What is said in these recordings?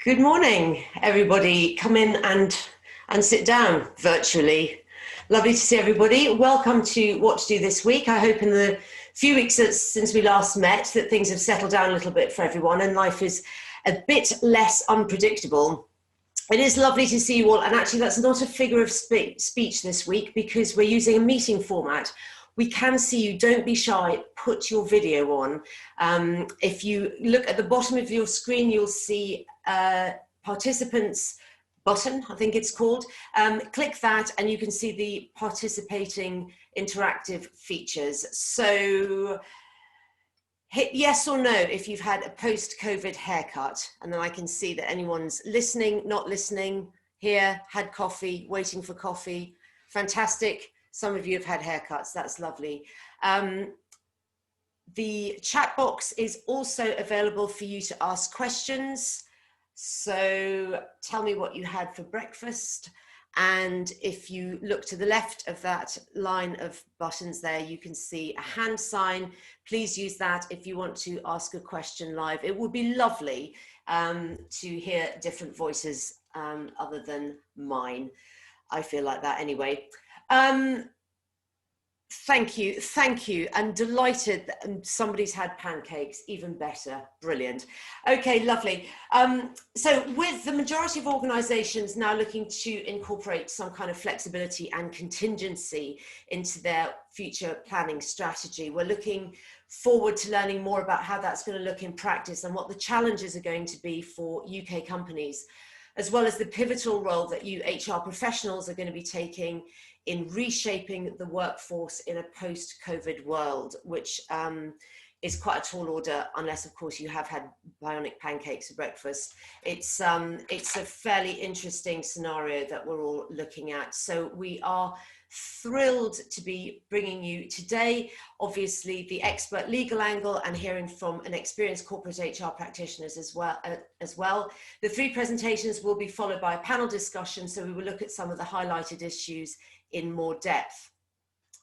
Good morning, everybody. Come in and sit down virtually. Lovely to see everybody. Welcome to What to Do This Week. I hope in the few weeks since we last met that things have settled down a little bit for everyone and life is a bit less unpredictable. It is lovely to see you all, and actually that's not a figure of speech this week because we're using a meeting format. We can see you, don't be shy, put your video on. If you look at the bottom of your screen, you'll see participants button, I think it's called. Click that and you can see the participating interactive features. So hit yes or no if you've had a post-COVID haircut, and then I can see that anyone's listening, not listening, here, had coffee, waiting for coffee. Fantastic. Some of you have had haircuts, that's lovely. The chat box is also available for you to ask questions. So tell me what you had for breakfast. And if you look to the left of that line of buttons there, you can see a hand sign. Please use that if you want to ask a question live. It would be lovely to hear different voices other than mine. I feel like that anyway. Thank you. I'm delighted that somebody's had pancakes, even better, brilliant. Okay, lovely. So with the majority of organisations now looking to incorporate some kind of flexibility and contingency into their future planning strategy, we're looking forward to learning more about how that's going to look in practice and what the challenges are going to be for UK companies, as well as the pivotal role that you HR professionals are going to be taking in reshaping the workforce in a post-COVID world, which is quite a tall order, unless of course you have had bionic pancakes for breakfast. It's a fairly interesting scenario that we're all looking at. So we are thrilled to be bringing you today, obviously, the expert legal angle and hearing from an experienced corporate HR practitioners as well. The three presentations will be followed by a panel discussion, so we will look at some of the highlighted issues in more depth.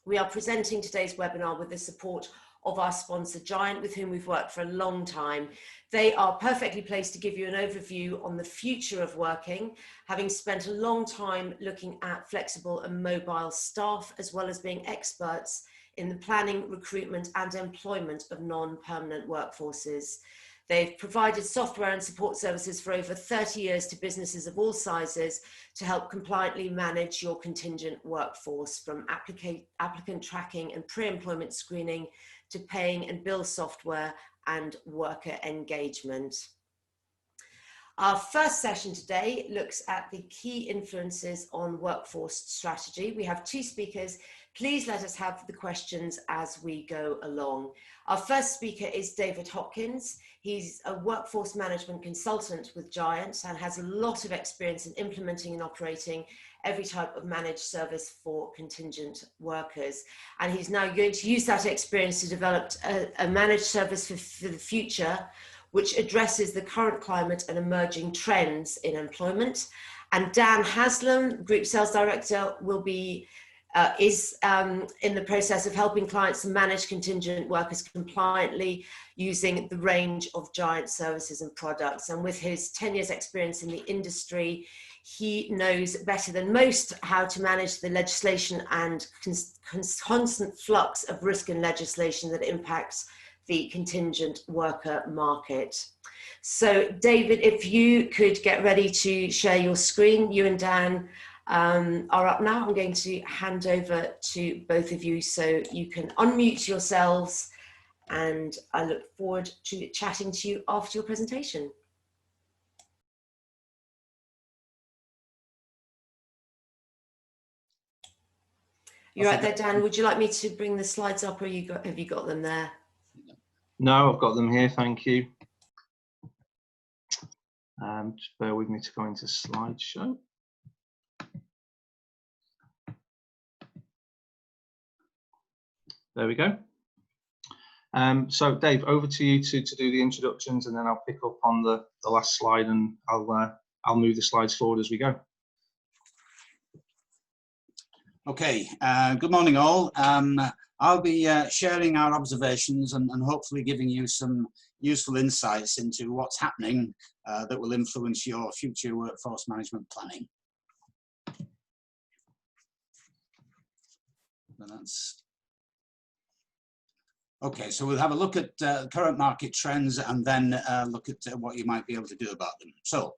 We are presenting today's webinar with the support of our sponsor Giant, with whom we've worked for a long time. They are perfectly placed to give you an overview on the future of working, having spent a long time looking at flexible and mobile staff, as well as being experts in the planning, recruitment and employment of non-permanent workforces. They've provided software and support services for over 30 years to businesses of all sizes to help compliantly manage your contingent workforce, from applicant tracking and pre-employment screening to paying and bill software and worker engagement. Our first session today looks at the key influences on workforce strategy. We have two speakers. Please let us have the questions as we go along. Our first speaker is David Hopkins. He's a workforce management consultant with Giant and has a lot of experience in implementing and operating every type of managed service for contingent workers. And he's now going to use that experience to develop a managed service for the future, which addresses the current climate and emerging trends in employment. And Dan Haslam, Group Sales Director, is in the process of helping clients manage contingent workers compliantly using the range of Giant services and products. And with his 10 years experience in the industry, he knows better than most how to manage the legislation and constant flux of risk and legislation that impacts the contingent worker market. So David, if you could get ready to share your screen, you and Dan are up now. I'm going to hand over to both of you so you can unmute yourselves, and I look forward to chatting to you after your presentation. You're right there, Dan. Would you like me to bring the slides up, or have you got them there? No, I've got them here, thank you. Just bear with me to go into slideshow. There we go. So Dave, over to you to do the introductions, and then I'll pick up on the last slide, and I'll move the slides forward as we go. Okay, good morning all. I'll be sharing our observations and hopefully giving you some useful insights into what's happening that will influence your future workforce management planning. And that's okay. So we'll have a look at current market trends and then look at what you might be able to do about them. So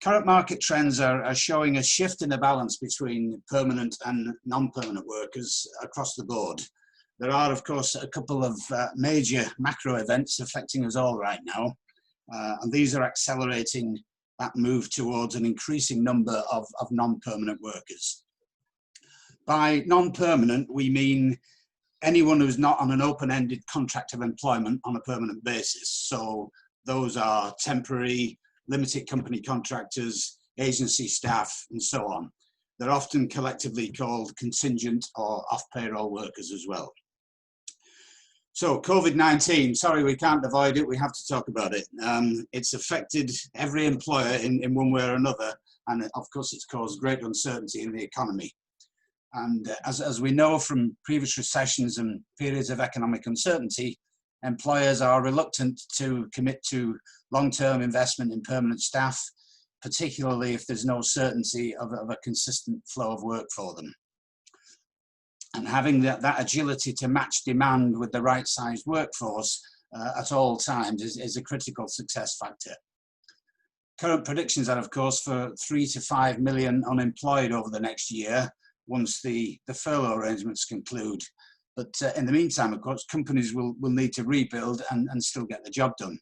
current market trends are showing a shift in the balance between permanent and non-permanent workers across the board. There are, of course, a couple of major macro events affecting us all right now, and these are accelerating that move towards an increasing number of non-permanent workers. By non-permanent, we mean anyone who's not on an open-ended contract of employment on a permanent basis. So those are temporary, limited company contractors, agency staff, and so on. They're often collectively called contingent or off-payroll workers as well. So Covid-19, sorry, we can't avoid it. We have to talk about it. It's affected every employer in one way or another. And of course, it's caused great uncertainty in the economy. And as we know from previous recessions and periods of economic uncertainty, employers are reluctant to commit to long-term investment in permanent staff, particularly if there's no certainty of a consistent flow of work for them. And having that agility to match demand with the right sized workforce at all times is a critical success factor. Current predictions are, of course, for 3 to 5 million unemployed over the next year once the furlough arrangements conclude. But in the meantime, of course, companies will need to rebuild and still get the job done.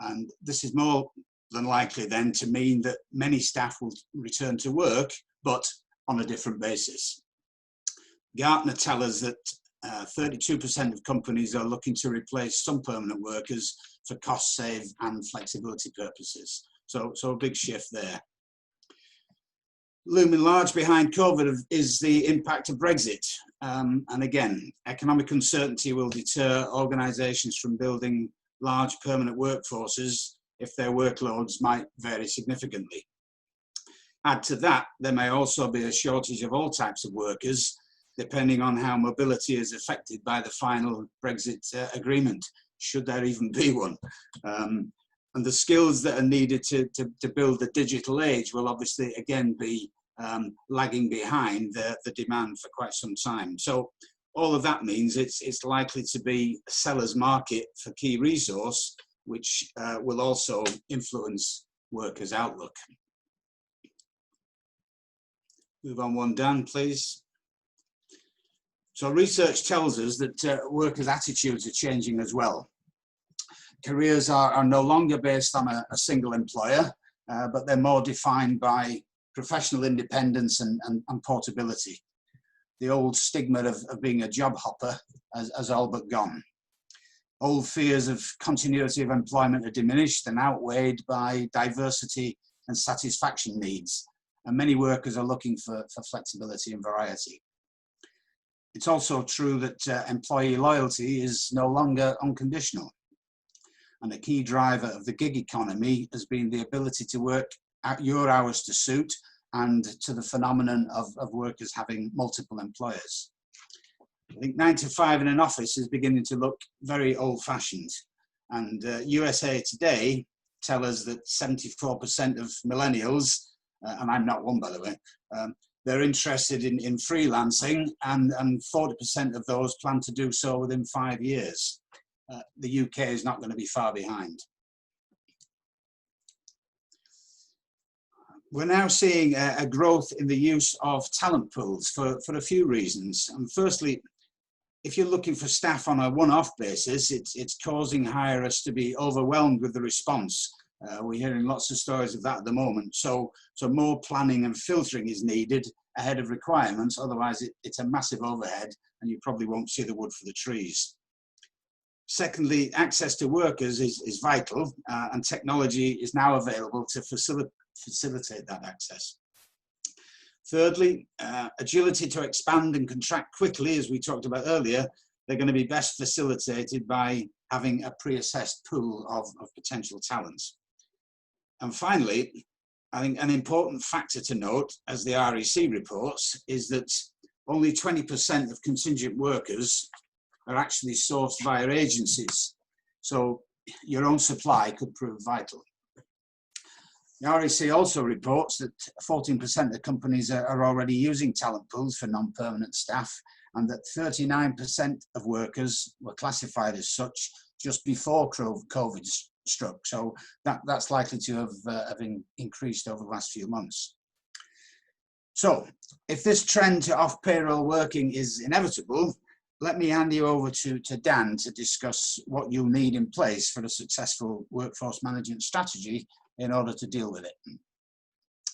And this is more than likely then to mean that many staff will return to work, but on a different basis. Gartner tell us that 32% of companies are looking to replace some permanent workers for cost save and flexibility purposes. So a big shift there. Looming large behind COVID is the impact of Brexit. And again, economic uncertainty will deter organisations from building large permanent workforces if their workloads might vary significantly. Add to that, there may also be a shortage of all types of workers, depending on how mobility is affected by the final Brexit agreement, should there even be one. And the skills that are needed to build the digital age will obviously again be lagging behind the demand for quite some time. So all of that means it's likely to be a seller's market for key resource, which will also influence workers' outlook. Move on one, Dan, please. So research tells us that workers' attitudes are changing as well. Careers are no longer based on a single employer, but they're more defined by professional independence and portability. The old stigma of being a job hopper has all but gone. Old fears of continuity of employment are diminished and outweighed by diversity and satisfaction needs. And many workers are looking for flexibility and variety. It's also true that employee loyalty is no longer unconditional. And a key driver of the gig economy has been the ability to work at your hours to suit and to the phenomenon of workers having multiple employers. I think 9 to 5 in an office is beginning to look very old-fashioned. And USA Today tell us that 74% of millennials, and I'm not one by the way, they're interested in freelancing, and 40% of those plan to do so within 5 years. The UK is not going to be far behind. We're now seeing a growth in the use of talent pools for a few reasons. And firstly, if you're looking for staff on a one-off basis, it's causing hirers to be overwhelmed with the response. We're hearing lots of stories of that at the moment. So more planning and filtering is needed ahead of requirements. Otherwise, it's a massive overhead and you probably won't see the wood for the trees. Secondly, access to workers is vital, and technology is now available to facilitate that access. Thirdly, agility to expand and contract quickly, as we talked about earlier, they're going to be best facilitated by having a pre-assessed pool of potential talents. And finally, I think an important factor to note, as the REC reports, is that only 20% of contingent workers are actually sourced via agencies. So your own supply could prove vital. The REC also reports that 14% of companies are already using talent pools for non-permanent staff, and that 39% of workers were classified as such just before COVID struck. So that's likely to have increased over the last few months. So if this trend to off-payroll working is inevitable, let me hand you over to Dan to discuss what you'll need in place for a successful workforce management strategy in order to deal with it.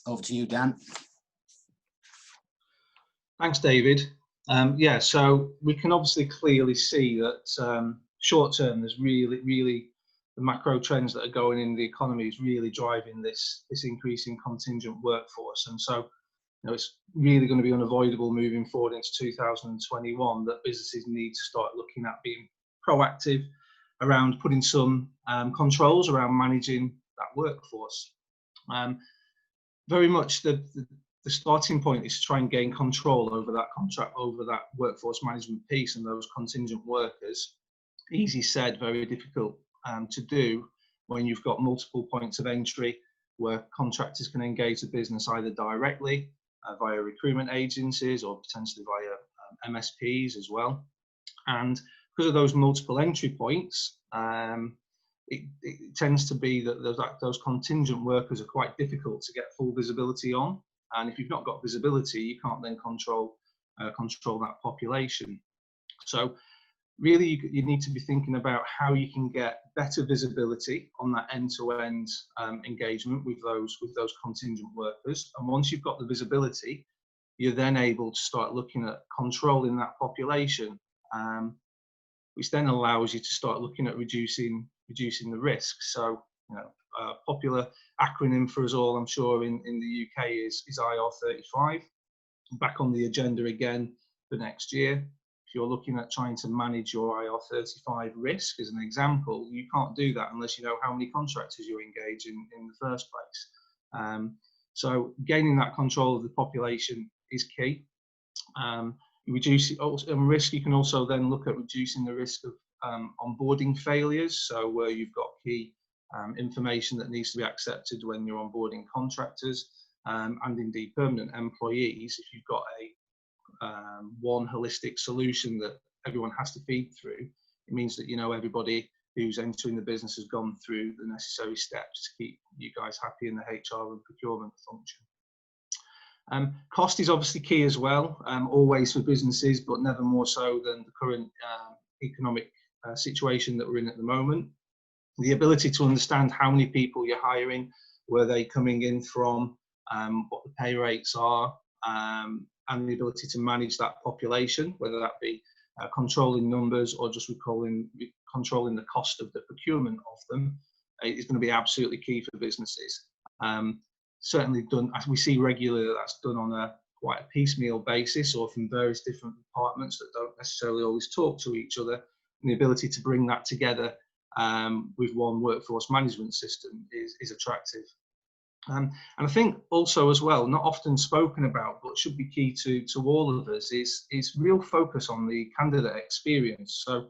Over to you, Dan. Thanks, David. Yeah, so we can obviously clearly see that short term, there's really the macro trends that are going in the economy is really driving this increase in contingent workforce. And so, you know, it's really going to be unavoidable moving forward into 2021 that businesses need to start looking at being proactive around putting some controls around managing that workforce. Very much the starting point is to try and gain control over that contract, over that workforce management piece and those contingent workers. Easy said, very difficult to do when you've got multiple points of entry where contractors can engage the business either directly via recruitment agencies or potentially via MSPs as well. And because of those multiple entry points, it tends to be that those contingent workers are quite difficult to get full visibility on. And if you've not got visibility, you can't then control that population. So really, you need to be thinking about how you can get better visibility on that end-to-end engagement with those contingent workers. And once you've got the visibility, you're then able to start looking at controlling that population, which then allows you to start looking at reducing the risk. So, you know, a popular acronym for us all, I'm sure, in the UK is IR35. Back on the agenda again for next year. If you're looking at trying to manage your IR35 risk, as an example, you can't do that unless you know how many contractors you're engaging in the first place. So gaining that control of the population is key. Reduce risk. You can also then look at reducing the risk of onboarding failures. So where you've got key information that needs to be accepted when you're onboarding contractors and indeed permanent employees. If you've got a one holistic solution that everyone has to feed through, it means that you know everybody who's entering the business has gone through the necessary steps to keep you guys happy in the HR and procurement function. Cost is obviously key as well, always for businesses, but never more so than the current economic situation that we're in at the moment. The ability to understand how many people you're hiring, where they're coming in from, what the pay rates are, and the ability to manage that population, whether that be controlling numbers or just controlling the cost of the procurement of them, is going to be absolutely key for businesses. Certainly done, as we see regularly, that's done on quite a piecemeal basis or from various different departments that don't necessarily always talk to each other. And the ability to bring that together with one workforce management system is attractive. And I think also as well, not often spoken about, but should be key to all of us, is real focus on the candidate experience. So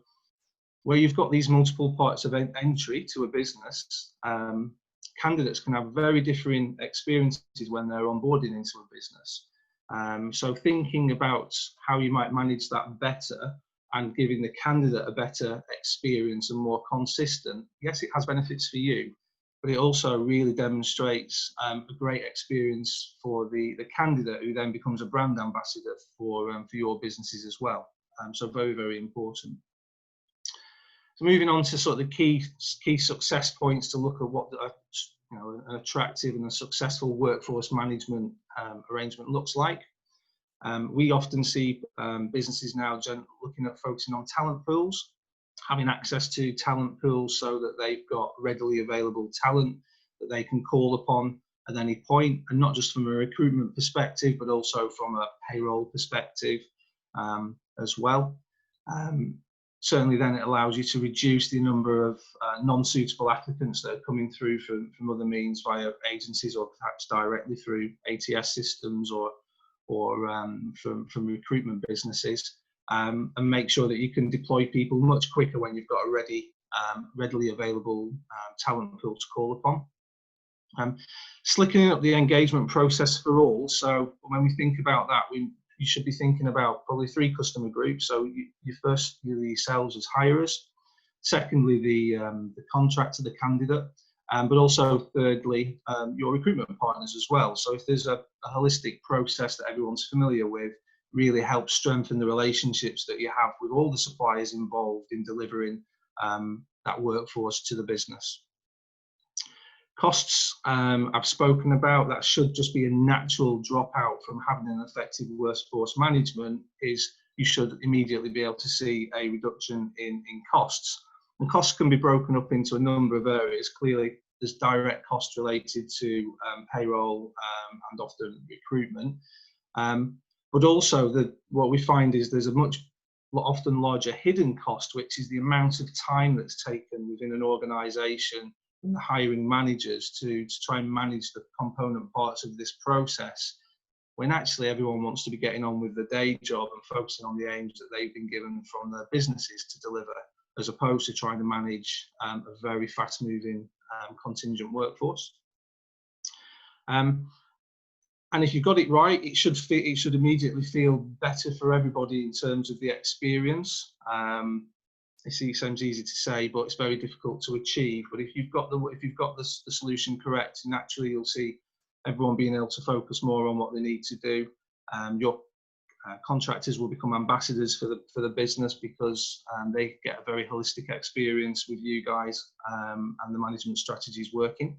where you've got these multiple parts of entry to a business, candidates can have very different experiences when they're onboarding into a business. So thinking about how you might manage that better and giving the candidate a better experience and more consistent, yes, it has benefits for you, but it also really demonstrates a great experience for the candidate, who then becomes a brand ambassador for your businesses as well. So very, very important. So moving on to sort of the key success points to look at what an attractive and a successful workforce management arrangement looks like. We often see businesses now looking at focusing on talent pools, having access to talent pools so that they've got readily available talent that they can call upon at any point, and not just from a recruitment perspective, but also from a payroll perspective as well. Certainly then it allows you to reduce the number of non-suitable applicants that are coming through from other means via agencies or perhaps directly through ATS systems or from recruitment businesses, and make sure that you can deploy people much quicker when you've got a ready readily available talent pool to call upon. Slickening up the engagement process for all. So when we think about that, you should be thinking about probably 3 customer groups. So first, yourselves as hirers. Secondly, the contractor, the candidate, but also thirdly, your recruitment partners as well. So if there's a holistic process that everyone's familiar with, really helps strengthen the relationships that you have with all the suppliers involved in delivering that workforce to the business. Costs, I've spoken about, that should just be a natural dropout from having an effective workforce management, is you should immediately be able to see a reduction in costs. And costs can be broken up into a number of areas. Clearly, there's direct costs related to payroll and often recruitment. But also what we find is there's a often larger hidden cost, which is the amount of time that's taken within an organisation and the hiring managers to try and manage the component parts of this process, when actually everyone wants to be getting on with the day job and focusing on the aims that they've been given from their businesses to deliver, as opposed to trying to manage a very fast-moving contingent workforce. And if you got it right, it should immediately feel better for everybody in terms of the experience. It sounds easy to say, but it's very difficult to achieve. But if you've got the solution correct, naturally you'll see everyone being able to focus more on what they need to do. Your contractors will become ambassadors for the business because they get a very holistic experience with you guys and the management strategies working.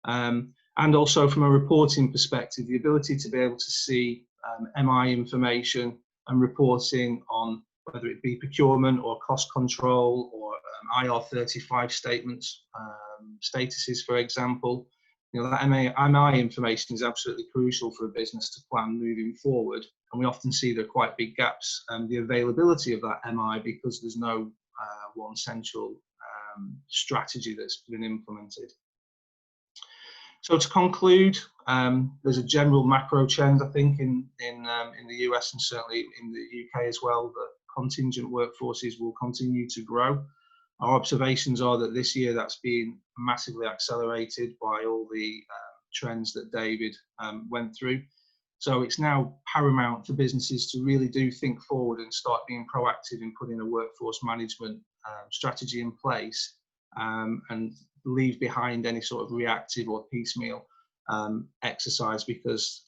And also from a reporting perspective, the ability to be able to see MI information and reporting on whether it be procurement or cost control or IR35 statements, statuses, for example. That MI information is absolutely crucial for a business to plan moving forward. And we often see there are quite big gaps in the availability of that MI because there's no one central strategy that's been implemented. So to conclude, there's a general macro trend, I think, in the US and certainly in the UK as well, that contingent workforces will continue to grow. Our observations are that this year that's been massively accelerated by all the trends that David went through. So it's now paramount for businesses to really do think forward and start being proactive in putting a workforce management strategy in place and leave behind any sort of reactive or piecemeal exercise, because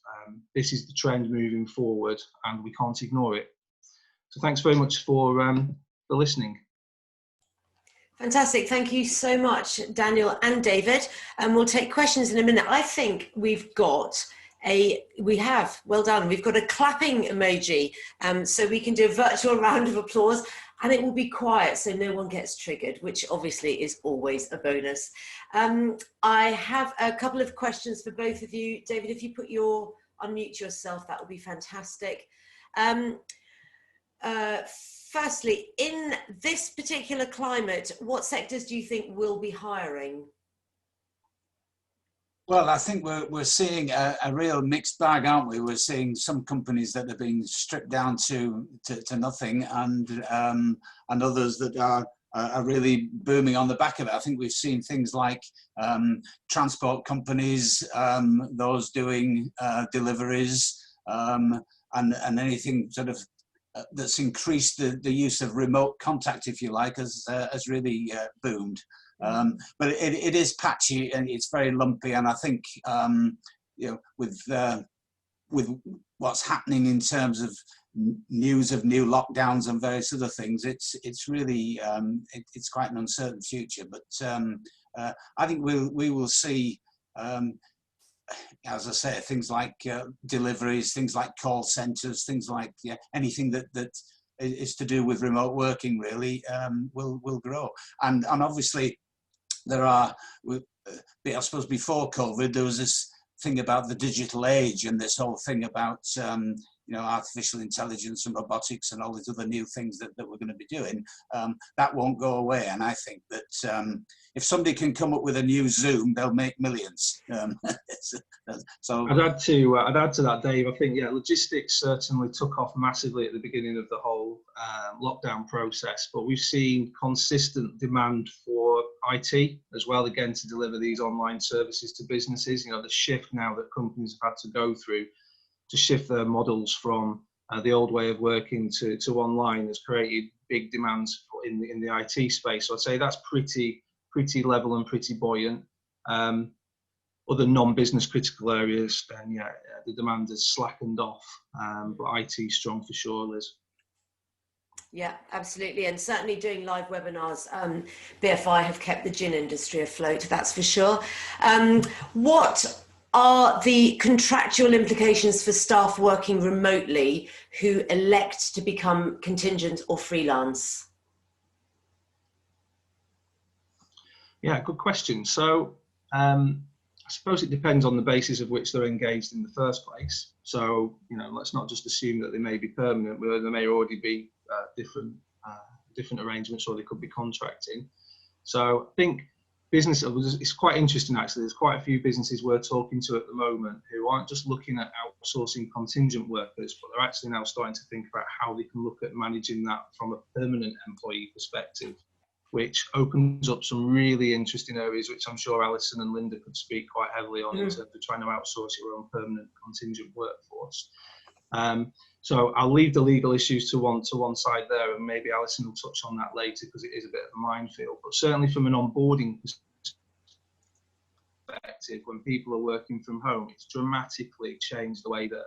this is the trend moving forward and we can't ignore it. So thanks very much for listening. Fantastic. Thank you so much, Daniel and David. And we'll take questions in a minute. I think we've got well done. We've got a clapping emoji. So we can do a virtual round of applause and it will be quiet so no one gets triggered, which obviously is always a bonus. I have a couple of questions for both of you. David, if you unmute yourself, that would be fantastic. Firstly, in this particular climate, what sectors do you think will be hiring? Well, I think we're seeing a real mixed bag, aren't we? We're seeing some companies that are being stripped down to nothing, and others that are really booming on the back of it. I think we've seen things like transport companies, those doing deliveries, and anything sort of that's increased the use of remote contact, if you like, has really boomed. But it is patchy and it's very lumpy, and I think with what's happening in terms of news of new lockdowns and various other things, it's really it's quite an uncertain future. But I think we will see, as I say, things like deliveries, things like call centres, things like anything that is to do with remote working really will grow. And obviously there are, I suppose before COVID, there was this thing about the digital age and this whole thing about artificial intelligence and robotics and all these other new things that we're going to be doing. That won't go away, and I think that if somebody can come up with a new Zoom, they'll make millions. So I'd add to that, Dave. I think logistics certainly took off massively at the beginning of the whole lockdown process, but we've seen consistent demand for IT as well, again, to deliver these online services to businesses. You know, the shift now that companies have had to go through to shift their models from the old way of working to online has created big demands in the IT space. So I'd say that's pretty level and pretty buoyant. Other non-business critical areas, then yeah, the demand has slackened off, but IT strong for sure, Liz. Yeah, absolutely. And certainly doing live webinars, BFI have kept the gin industry afloat, that's for sure. What are the contractual implications for staff working remotely who elect to become contingent or freelance? Yeah, good question. So I suppose it depends on the basis of which they're engaged in the first place. So, you know, let's not just assume that they may be permanent, but there may already be different arrangements, or they could be contracting. So I think business, it's quite interesting actually, there's quite a few businesses we're talking to at the moment who aren't just looking at outsourcing contingent workers, but they're actually now starting to think about how they can look at managing that from a permanent employee perspective, which opens up some really interesting areas, which I'm sure Alison and Linda could speak quite heavily on in terms of trying to outsource your own permanent contingent workforce. So I'll leave the legal issues to one side there, and maybe Alison will touch on that later because it is a bit of a minefield. But certainly from an onboarding perspective, when people are working from home, it's dramatically changed the way that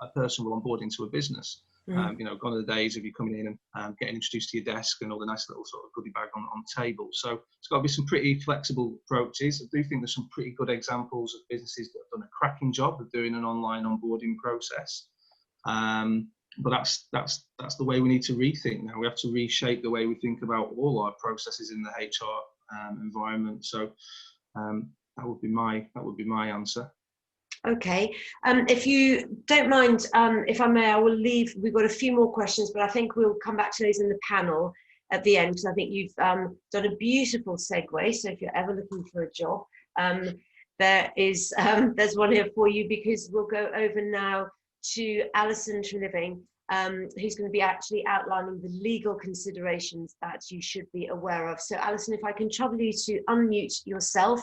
a person will onboard into a business. You know, gone are the days of you coming in and getting introduced to your desk and all the nice little sort of goodie bag on table. So it's got to be some pretty flexible approaches. I do think there's some pretty good examples of businesses that have done a cracking job of doing an online onboarding process. But that's the way we need to rethink now. We have to reshape the way we think about all our processes in the HR environment. So that would be my answer. Okay, if you don't mind, if I may, I will leave. We've got a few more questions, but I think we'll come back to those in the panel at the end, because I think you've done a beautiful segue. So if you're ever looking for a job, there's one here for you, because we'll go over now to Alison Treliving, who's going to be actually outlining the legal considerations that you should be aware of. So Alison, if I can trouble you to unmute yourself.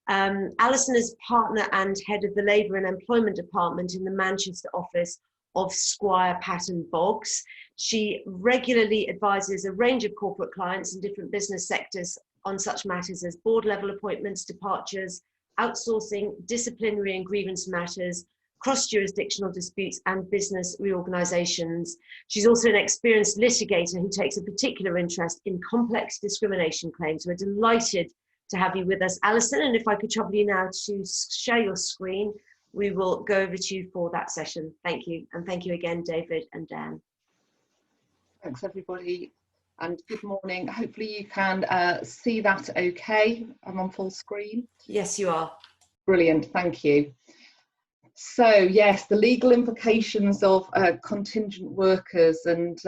Alison is partner and head of the Labour and Employment Department in the Manchester office of Squire Patton Boggs. She regularly advises a range of corporate clients in different business sectors on such matters as board level appointments, departures, outsourcing, disciplinary and grievance matters, cross-jurisdictional disputes and business reorganisations. She's also an experienced litigator who takes a particular interest in complex discrimination claims. We're delighted to have you with us, Alison, and if I could trouble you now to share your screen, we will go over to you for that session. Thank you, and thank you again, David and Dan. Thanks, everybody, and good morning. Hopefully you can see that okay. I'm on full screen. Yes, you are. Brilliant, thank you. So yes, the legal implications of contingent workers, and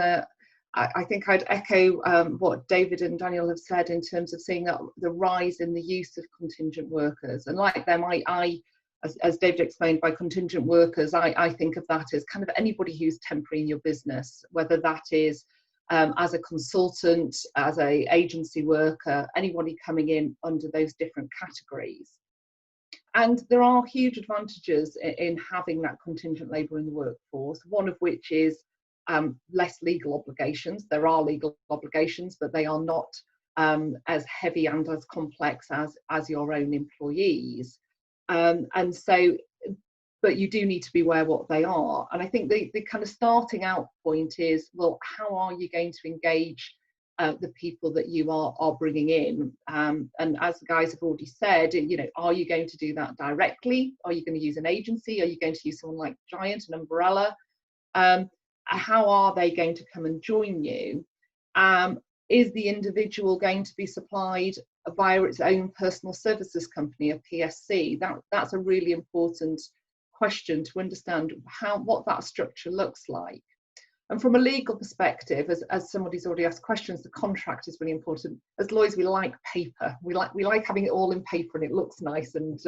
I think I'd echo what David and Daniel have said in terms of seeing the rise in the use of contingent workers. And like them, as David explained, by contingent workers, I think of that as kind of anybody who's temporary in your business, whether that is as a consultant, as an agency worker, anybody coming in under those different categories. And there are huge advantages in having that contingent labour in the workforce, one of which is less legal obligations. There are legal obligations, but they are not as heavy and as complex as your own employees. And so, but you do need to be aware what they are. And I think the kind of starting out point is, well, how are you going to engage the people that you are bringing in? And as the guys have already said, you know, are you going to do that directly? Are you going to use an agency? Are you going to use someone like Giant, an umbrella? How are they going to come and join you? Is the individual going to be supplied via its own personal services company, a PSC? That's a really important question to understand what that structure looks like. And from a legal perspective, as somebody's already asked questions, the contract is really important. As lawyers, we like paper. We like having it all in paper and it looks nice, and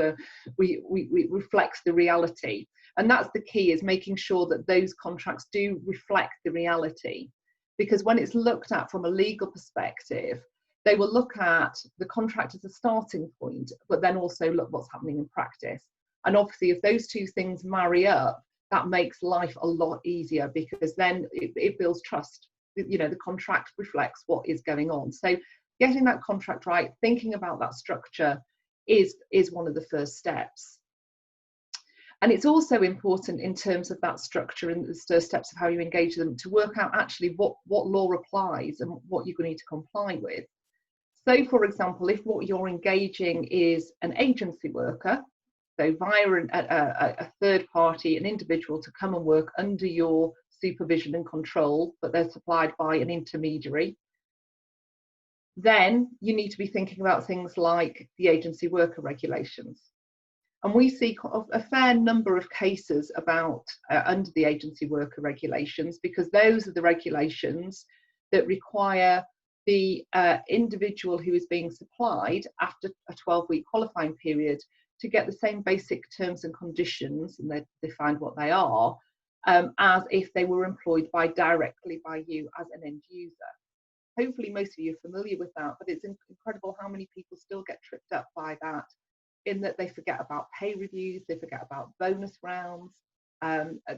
we reflects the reality. And that's the key, is making sure that those contracts do reflect the reality. because when it's looked at from a legal perspective, they will look at the contract as a starting point, but then also look what's happening in practice. And obviously, if those two things marry up, that makes life a lot easier, because then it builds trust. You know, the contract reflects what is going on. So getting that contract right, thinking about that structure is one of the first steps. And it's also important in terms of that structure and the first steps of how you engage them to work out actually what law applies and what you're going to need to comply with. So, for example, if what you're engaging is an agency worker, so via a third party, an individual to come and work under your supervision and control, but they're supplied by an intermediary, then you need to be thinking about things like the agency worker regulations. And we see a fair number of cases about under the agency worker regulations, because those are the regulations that require the individual who is being supplied after a 12-week qualifying period to get the same basic terms and conditions, and they're defined what they are, as if they were employed directly by you as an end user. Hopefully most of you are familiar with that, but it's incredible how many people still get tripped up by that, in that they forget about pay reviews, they forget about bonus rounds,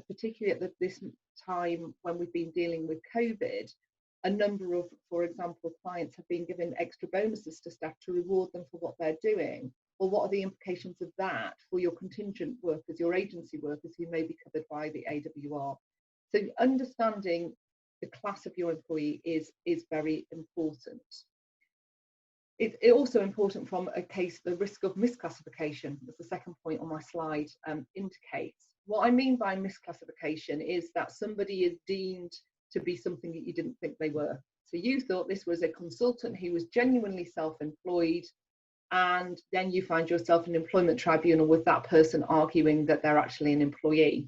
particularly at this time when we've been dealing with COVID. A number of, for example, clients have been given extra bonuses to staff to reward them for what they're doing. Well, what are the implications of that for your contingent workers, your agency workers who may be covered by the AWR? So understanding the class of your employee is very important. It's also important from a case, the risk of misclassification, as the second point on my slide indicates. What I mean by misclassification is that somebody is deemed to be something that you didn't think they were. So you thought this was a consultant who was genuinely self-employed, and then you find yourself in an employment tribunal with that person arguing that they're actually an employee.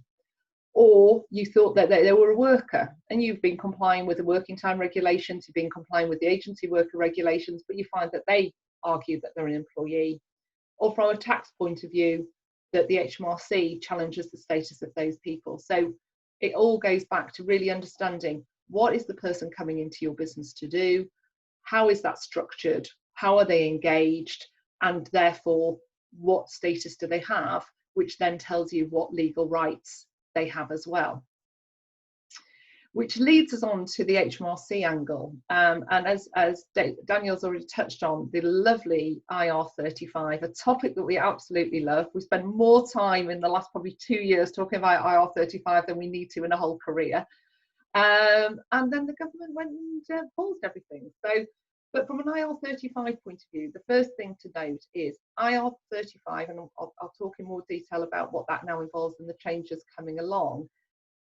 Or you thought that they were a worker, and you've been complying with the working time regulations, you've been complying with the agency worker regulations, but you find that they argue that they're an employee. Or from a tax point of view, that the HMRC challenges the status of those people. So it all goes back to really understanding, what is the person coming into your business to do? How is that structured? How are they engaged? And therefore, what status do they have? Which then tells you what legal rights they have as well. Which leads us on to the HMRC angle. And as Daniel's already touched on, the lovely IR35, a topic that we absolutely love. We spend more time in the last probably 2 years talking about IR35 than we need to in a whole career. And then the government went and paused everything. So, but from an IR35 point of view, the first thing to note is IR35, and I'll talk in more detail about what that now involves and the changes coming along,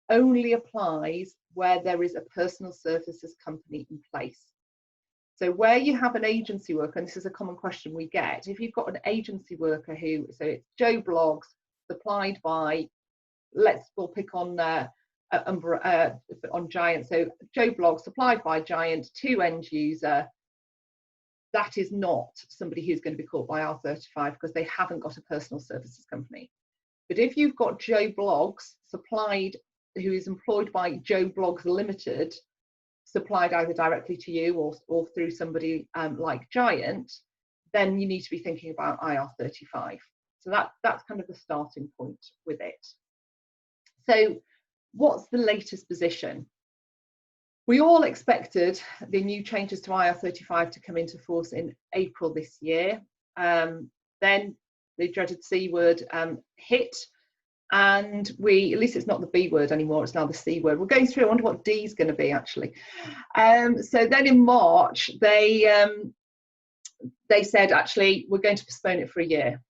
only applies where there is a personal services company in place. So where you have an agency worker, and this is a common question we get, if you've got an agency worker who, so it's Joe Blogs, supplied by, we'll pick on Giant, so Joe Blogs supplied by Giant to end user, that is not somebody who's going to be caught by R35 because they haven't got a personal services company. But if you've got Joe Blogs supplied, who is employed by Joe Blogs Limited, supplied either directly to you or through somebody like Giant, then you need to be thinking about IR35. So that's kind of the starting point with it. So what's the latest position? We all expected the new changes to IR35 to come into force in April this year. Then the dreaded C word hit, and at least it's not the B word anymore, it's now the C word. We're going through, I wonder what D is going to be actually. So then in March, they said, actually, we're going to postpone it for a year.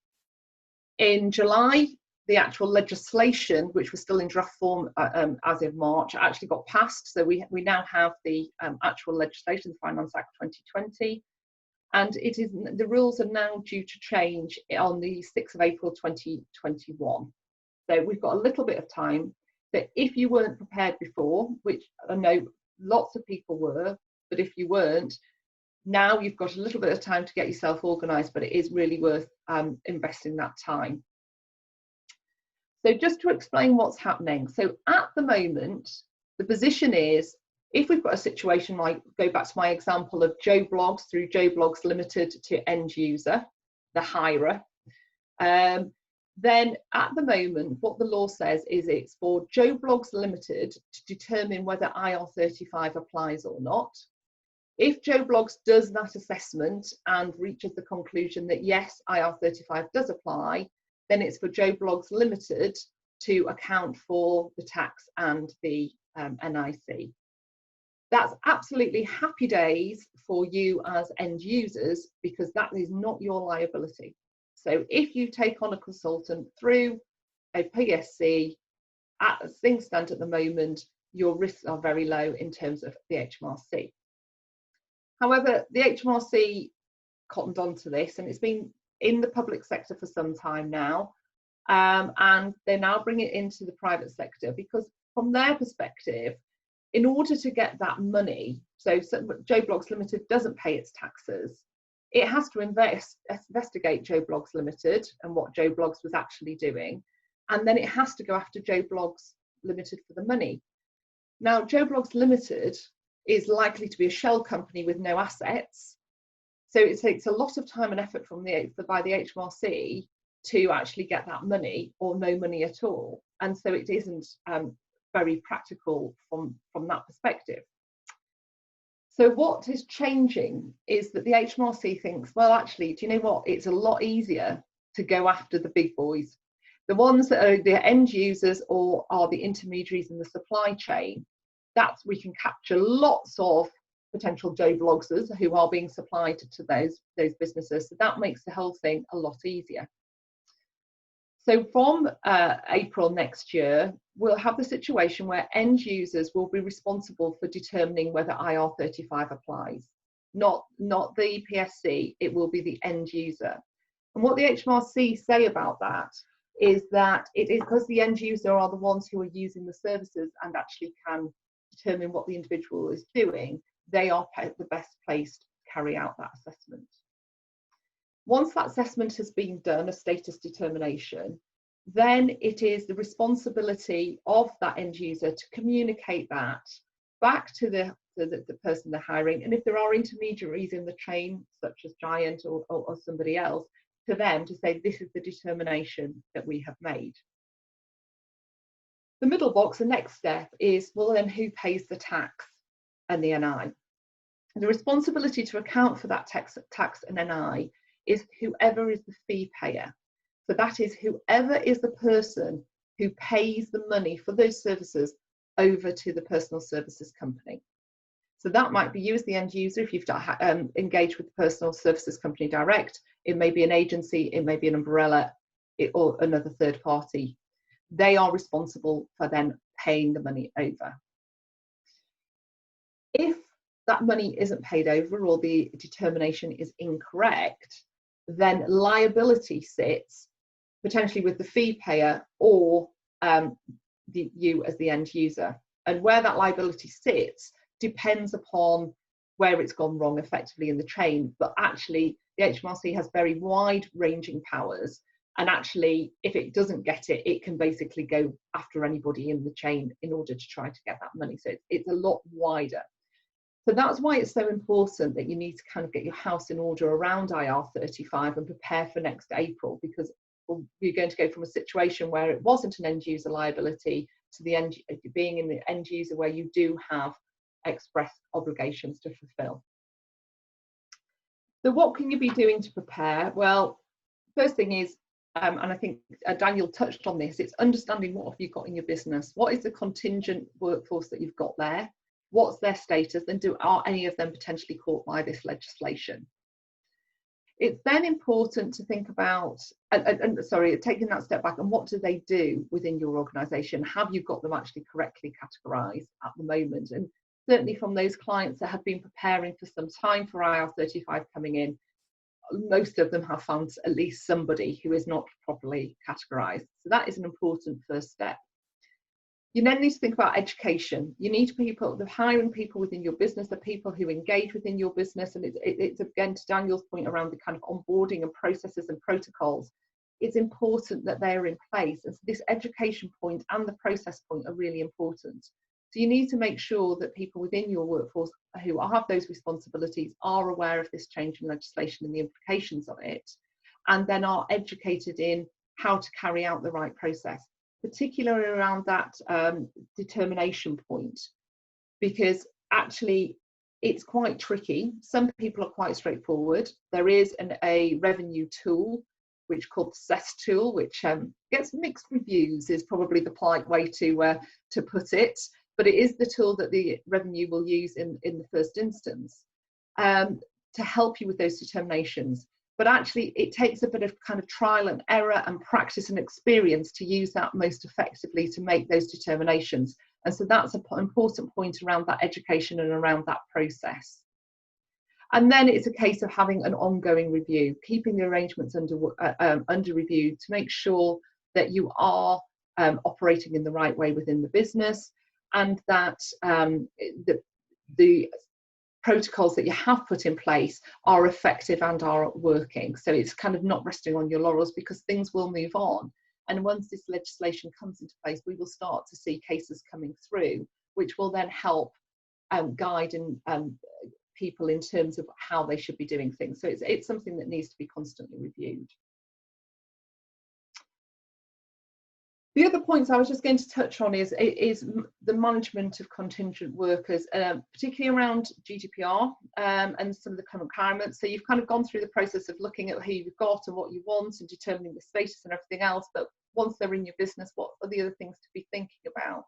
In July, the actual legislation, which was still in draft form as of March, actually got passed. So we now have the actual legislation, the Finance Act 2020, and the rules are now due to change on the 6th of April 2021. So we've got a little bit of time. But if you weren't prepared before, which I know lots of people were, but if you weren't, now you've got a little bit of time to get yourself organised, but it is really worth investing that time. So just to explain what's happening. So at the moment, the position is, If we've got a situation like, go back to my example of Joe Blogs through Joe Blogs Limited to end user, the hirer, then at the moment what the law says is it's for Joe Blogs Limited to determine whether IR35 applies or not. If Joe Blogs does that assessment and reaches the conclusion that yes, IR35 does apply, then it's for Joe Blogs Limited to account for the tax and the NIC. That's absolutely happy days for you as end users, because that is not your liability. So if you take on a consultant through a PSC, as things stand at the moment, your risks are very low in terms of the HMRC. However, the HMRC cottoned on to this, and it's been in the public sector for some time now, and they now bring it into the private sector, because from their perspective, in order to get that money, so Joe Blogs Limited doesn't pay its taxes, it has to investigate Joe Blogs Limited and what Joe Blogs was actually doing, and then it has to go after Joe Blogs Limited for the money. Now, Joe Blogs Limited is likely to be a shell company with no assets, so it takes a lot of time and effort by the HMRC to actually get that money, or no money at all, and so it isn't very practical from that perspective. So what is changing is that the HMRC thinks, well, actually, do you know what? It's a lot easier to go after the big boys, the ones that are the end users or are the intermediaries in the supply chain. That we can capture lots of potential Joe Blogsers who are being supplied to those businesses. So that makes the whole thing a lot easier. So from April next year, we'll have the situation where end users will be responsible for determining whether IR35 applies. Not the PSC, it will be the end user. And what the HMRC say about that is that it is because the end user are the ones who are using the services and actually can determine what the individual is doing, they are the best placed to carry out that assessment. Once that assessment has been done, a status determination, then it is the responsibility of that end user to communicate that back to the person they're hiring. And if there are intermediaries in the chain, such as Giant or somebody else, to them to say, this is the determination that we have made. The middle box, the next step is, well, then who pays the tax and the NI? The responsibility to account for that tax and NI is whoever is the fee payer. So that is whoever is the person who pays the money for those services over to the personal services company. So that might be you as the end user if you've engaged with the personal services company direct. It may be an agency, it may be an umbrella, or another third party. They are responsible for then paying the money over. If that money isn't paid over or the determination is incorrect, then liability sits potentially with the fee payer or you as the end user. And where that liability sits depends upon where it's gone wrong effectively in the chain. But actually, the HMRC has very wide-ranging powers. And actually, if it doesn't get it, it can basically go after anybody in the chain in order to try to get that money. So it's a lot wider. So that's why it's so important that you need to kind of get your house in order around IR35 and prepare for next April, because you're going to go from a situation where it wasn't an end user liability to the being in the end user where you do have express obligations to fulfill. So what can you be doing to prepare? Well, first thing is, and I think Daniel touched on this, it's understanding what have you got in your business. What is the contingent workforce that you've got there? What's their status? And are any of them potentially caught by this legislation? It's then important to think about, taking that step back, and what do they do within your organisation? Have you got them actually correctly categorised at the moment? And certainly from those clients that have been preparing for some time for IR35 coming in, most of them have found at least somebody who is not properly categorised. So that is an important first step. You then need to think about education. You need the hiring people within your business, the people who engage within your business. And it's again, to Daniel's point around the kind of onboarding and processes and protocols, it's important that they're in place. And so this education point and the process point are really important. So you need to make sure that people within your workforce who have those responsibilities are aware of this change in legislation and the implications of it, and then are educated in how to carry out the right process, particularly around that determination point, because actually it's quite tricky. Some people are quite straightforward. There is a revenue tool which called the CES tool, which gets mixed reviews, is probably the polite way to put it, but it is the tool that the revenue will use in the first instance to help you with those determinations. But actually it takes a bit of kind of trial and error and practice and experience to use that most effectively to make those determinations. And so that's an important point around that education and around that process. And then it's a case of having an ongoing review, keeping the arrangements under review to make sure that you are operating in the right way within the business, and that the protocols that you have put in place are effective and are working. So it's kind of not resting on your laurels, because things will move on. And once this legislation comes into place, we will start to see cases coming through, which will then help guide and people in terms of how they should be doing things. So it's something that needs to be constantly reviewed. The other points I was just going to touch on is the management of contingent workers, particularly around GDPR and some of the current requirements. So you've kind of gone through the process of looking at who you've got and what you want and determining the status and everything else. But once they're in your business, what are the other things to be thinking about?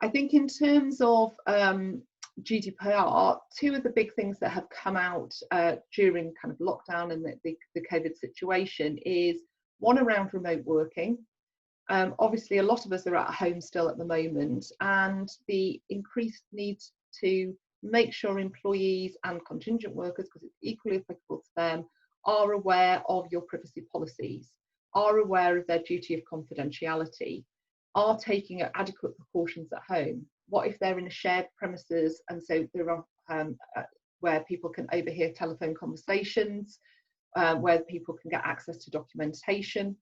I think in terms of GDPR, two of the big things that have come out during kind of lockdown and the COVID situation is one around remote working. Obviously, a lot of us are at home still at the moment, and the increased need to make sure employees and contingent workers, because it's equally applicable to them, are aware of your privacy policies, are aware of their duty of confidentiality, are taking adequate precautions at home. What if they're in a shared premises, and so there are where people can overhear telephone conversations, where people can get access to documentation.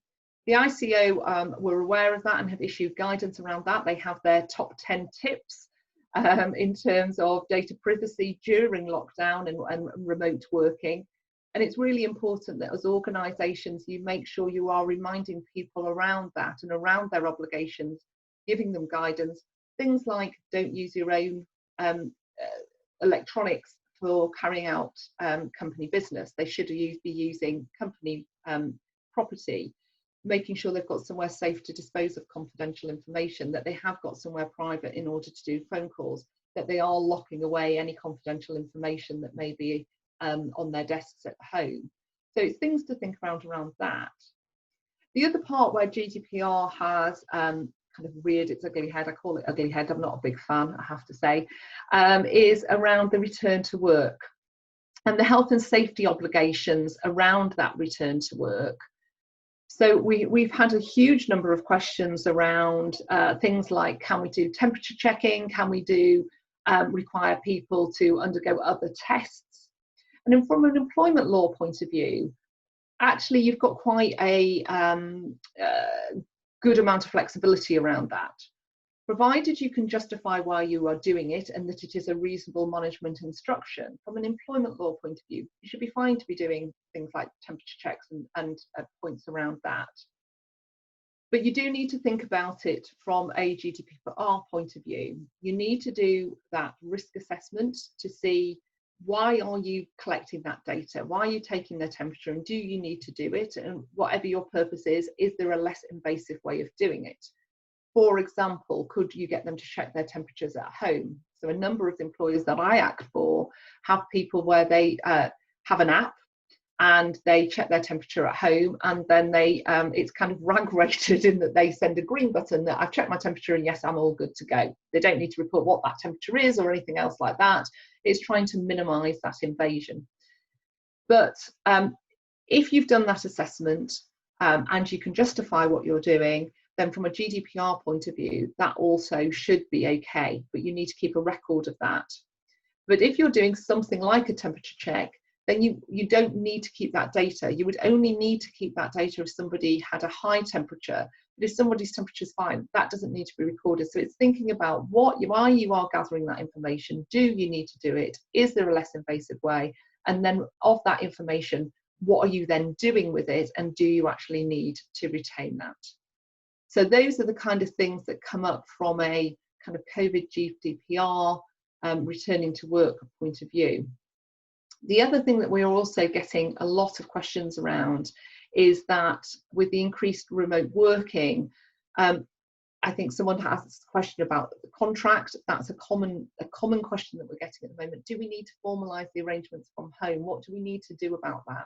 The ICO were aware of that and have issued guidance around that. They have their top 10 tips in terms of data privacy during lockdown and remote working. And it's really important that as organisations, you make sure you are reminding people around that and around their obligations, giving them guidance. Things like don't use your own electronics for carrying out company business. They should be using company property, making sure they've got somewhere safe to dispose of confidential information, that they have got somewhere private in order to do phone calls, that they are locking away any confidential information that may be on their desks at home. So it's things to think around that. The other part where GDPR has kind of reared its ugly head, I call it ugly head, I'm not a big fan, I have to say, is around the return to work and the health and safety obligations around that return to work. So we've had a huge number of questions around things like, can we do temperature checking? Can we do require people to undergo other tests? And then from an employment law point of view, actually you've got quite a good amount of flexibility around that, provided you can justify why you are doing it and that it is a reasonable management instruction. From an employment law point of view, you should be fine to be doing things like temperature checks and points around that. But you do need to think about it from a GDPR point of view. You need to do that risk assessment to see, why are you collecting that data? Why are you taking their temperature, and do you need to do it? And whatever your purpose is there a less invasive way of doing it? For example, could you get them to check their temperatures at home? So a number of employers that I act for have people where they have an app and they check their temperature at home, and then they it's kind of rank rated in that they send a green button that I've checked my temperature and yes, I'm all good to go. They don't need to report what that temperature is or anything else like that. It's trying to minimise that invasion. But if you've done that assessment and you can justify what you're doing, then from a GDPR point of view, that also should be okay, but you need to keep a record of that. But if you're doing something like a temperature check, then you don't need to keep that data. You would only need to keep that data if somebody had a high temperature. But if somebody's temperature is fine, that doesn't need to be recorded. So it's thinking about why you are gathering that information. Do you need to do it? Is there a less invasive way? And then of that information, what are you then doing with it? And do you actually need to retain that? So those are the kind of things that come up from a kind of COVID GDPR returning to work point of view. The other thing that we're also getting a lot of questions around is that with the increased remote working, I think someone has a question about the contract. That's a common question that we're getting at the moment. Do we need to formalise the arrangements from home? What do we need to do about that?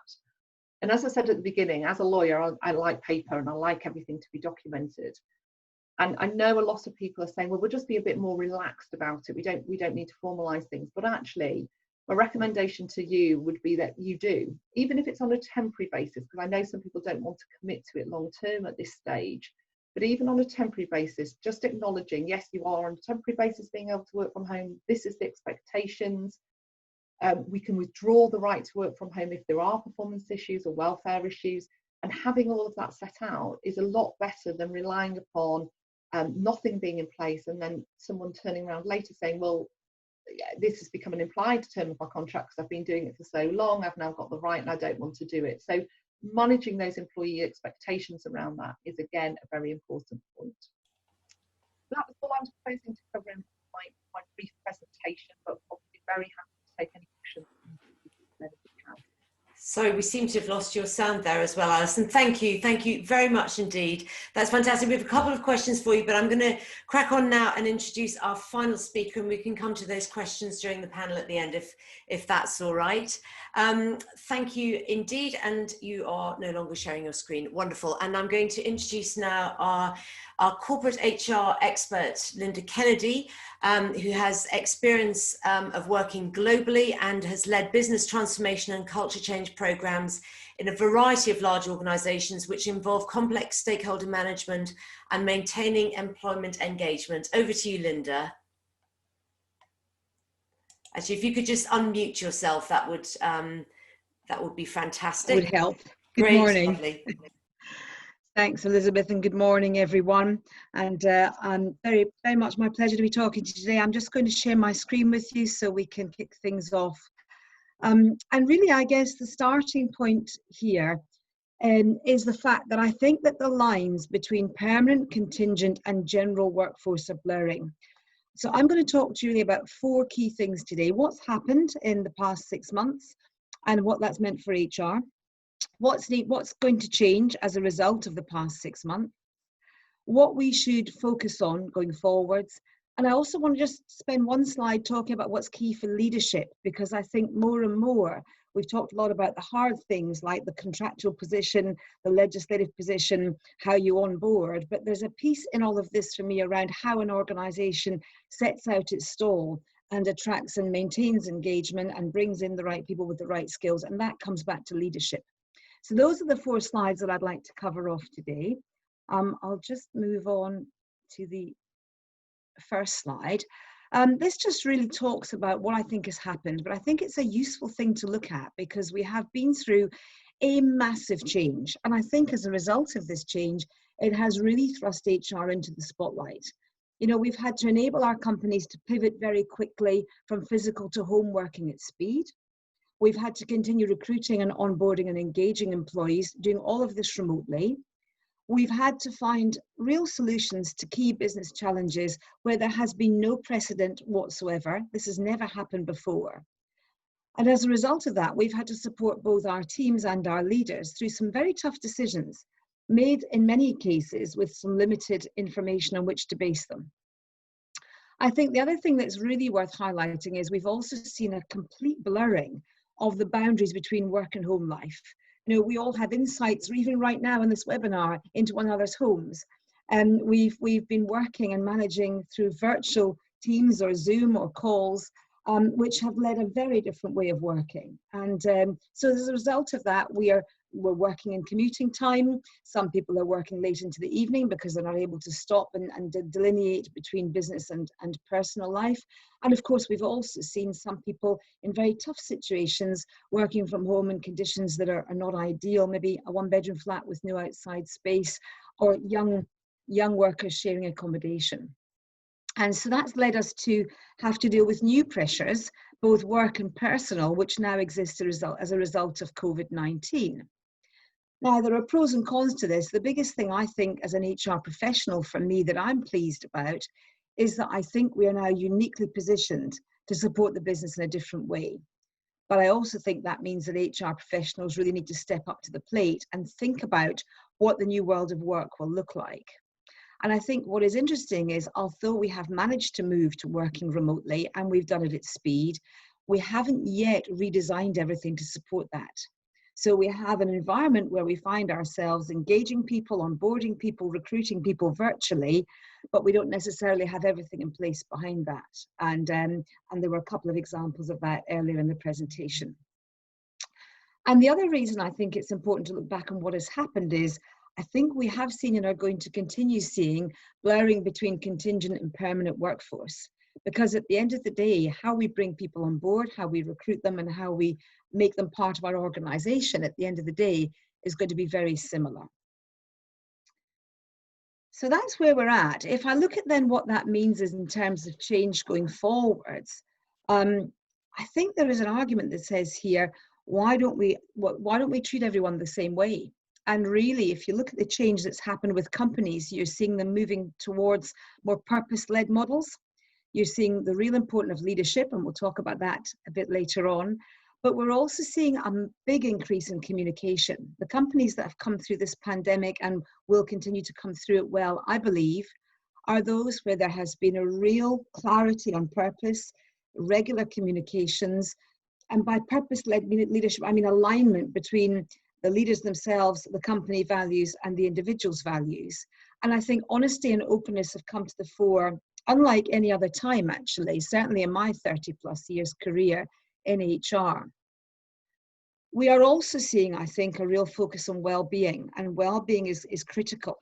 And as I said at the beginning, as a lawyer, I like paper and I like everything to be documented. And I know a lot of people are saying, well, we'll just be a bit more relaxed about it. We don't need to formalise things. But actually, my recommendation to you would be that you do, even if it's on a temporary basis, because I know some people don't want to commit to it long term at this stage. But even on a temporary basis, just acknowledging, yes, you are on a temporary basis being able to work from home. This is the expectations. We can withdraw the right to work from home if there are performance issues or welfare issues. And having all of that set out is a lot better than relying upon nothing being in place and then someone turning around later saying, well, this has become an implied term of my contract because I've been doing it for so long, I've now got the right and I don't want to do it. So managing those employee expectations around that is again a very important point. That was all I was proposing to cover in my brief presentation, but obviously very happy to take any questions. Sorry, we seem to have lost your sound there as well, Alison. Thank you very much indeed. That's fantastic. We have a couple of questions for you, but I'm going to crack on now and introduce our final speaker, and we can come to those questions during the panel at the end if that's all right. Thank you indeed, and you are no longer sharing your screen. Wonderful. And I'm going to introduce now our corporate HR expert, Linda Kennedy, who has experience of working globally and has led business transformation and culture change programs in a variety of large organizations which involve complex stakeholder management and maintaining employment engagement. Over to you, Linda. Actually, if you could just unmute yourself, that would be fantastic. Would help. Good Great, morning. lovely. Thanks, Elizabeth, and good morning, everyone. And very much my pleasure to be talking to you today. I'm just going to share my screen with you so we can kick things off. And really, I guess the starting point here is the fact that I think that the lines between permanent, contingent, and general workforce are blurring. So I'm going to talk to you about 4 key things today. What's happened in the past 6 months and what that's meant for HR. What's going to change as a result of the past 6 months, what we should focus on going forwards. And I also want to just spend one slide talking about what's key for leadership, because I think more and more, we've talked a lot about the hard things like the contractual position, the legislative position, how you onboard, but there's a piece in all of this for me around how an organisation sets out its stall and attracts and maintains engagement and brings in the right people with the right skills, and that comes back to leadership. So those are the 4 slides that I'd like to cover off today. I'll just move on to the first slide. This just really talks about what I think has happened, but I think it's a useful thing to look at because we have been through a massive change. And I think as a result of this change, it has really thrust HR into the spotlight. You know, we've had to enable our companies to pivot very quickly from physical to home working at speed. We've had to continue recruiting and onboarding and engaging employees, doing all of this remotely. We've had to find real solutions to key business challenges where there has been no precedent whatsoever. This has never happened before. And as a result of that, we've had to support both our teams and our leaders through some very tough decisions, made in many cases with some limited information on which to base them. I think the other thing that's really worth highlighting is we've also seen a complete blurring of the boundaries between work and home life. You know, we all have insights, or even right now in this webinar, into one another's homes. And we've been working and managing through virtual Teams or Zoom or calls, which have led a very different way of working. And so as a result of that, we are were working in commuting time. Some people are working late into the evening because they're not able to stop and delineate between business and personal life. And of course, we've also seen some people in very tough situations working from home in conditions that are not ideal, maybe a one-bedroom flat with no outside space, or young workers sharing accommodation. And so that's led us to have to deal with new pressures, both work and personal, which now exist as a result of COVID-19. Now, there are pros and cons to this. The biggest thing I think as an HR professional for me that I'm pleased about is that I think we are now uniquely positioned to support the business in a different way. But I also think that means that HR professionals really need to step up to the plate and think about what the new world of work will look like. And I think what is interesting is, although we have managed to move to working remotely and we've done it at speed, we haven't yet redesigned everything to support that. So we have an environment where we find ourselves engaging people, onboarding people, recruiting people virtually, but we don't necessarily have everything in place behind that. And there were a couple of examples of that earlier in the presentation. And the other reason I think it's important to look back on what has happened is, I think we have seen and are going to continue seeing blurring between contingent and permanent workforce. Because at the end of the day, how we bring people on board, how we recruit them, and how we make them part of our organization at the end of the day is going to be very similar. So that's where we're at. If I look at then what that means is in terms of change going forwards, I think there is an argument that says here, why don't we treat everyone the same way? And really, if you look at the change that's happened with companies, you're seeing them moving towards more purpose-led models. You're seeing the real importance of leadership, and we'll talk about that a bit later on. But we're also seeing a big increase in communication. The companies that have come through this pandemic and will continue to come through it well, I believe, are those where there has been a real clarity on purpose, regular communications, and by purpose-led leadership, I mean alignment between the leaders themselves, the company values, and the individual's values. And I think honesty and openness have come to the fore, unlike any other time, actually, certainly in my 30+ years career in HR. We are also seeing, I think, a real focus on well-being, and well-being is critical.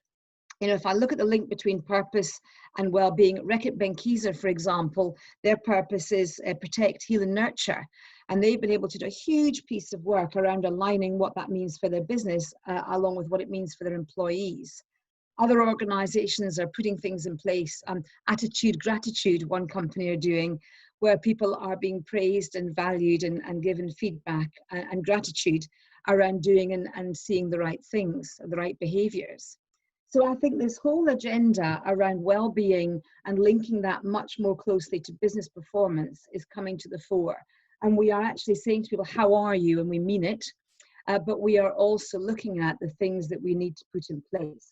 You know, if I look at the link between purpose and well-being, Reckitt Benckiser, for example, their purpose is protect, heal, and nurture. And they've been able to do a huge piece of work around aligning what that means for their business, along with what it means for their employees. Other organizations are putting things in place. Attitude, gratitude, one company are doing, where people are being praised and valued and given feedback and gratitude around doing and seeing the right things, the right behaviors. So I think this whole agenda around well-being and linking that much more closely to business performance is coming to the fore. And we are actually saying to people, how are you? And we mean it, but we are also looking at the things that we need to put in place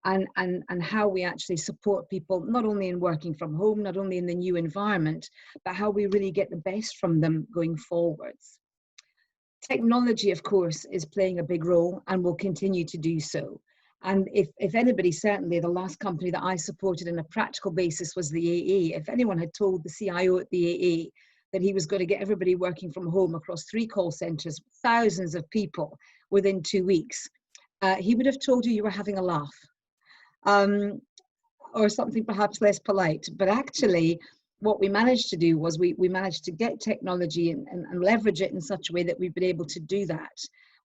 and how we actually support people, not only in working from home, not only in the new environment, but how we really get the best from them going forwards. Technology, of course, is playing a big role and will continue to do so. And if anybody, certainly the last company that I supported on a practical basis was the AA. If anyone had told the CIO at the AA that he was going to get everybody working from home across 3 call centers, thousands of people within 2 weeks, he would have told you were having a laugh, or something perhaps less polite. But actually, what we managed to do was we managed to get technology and leverage it in such a way that we've been able to do that.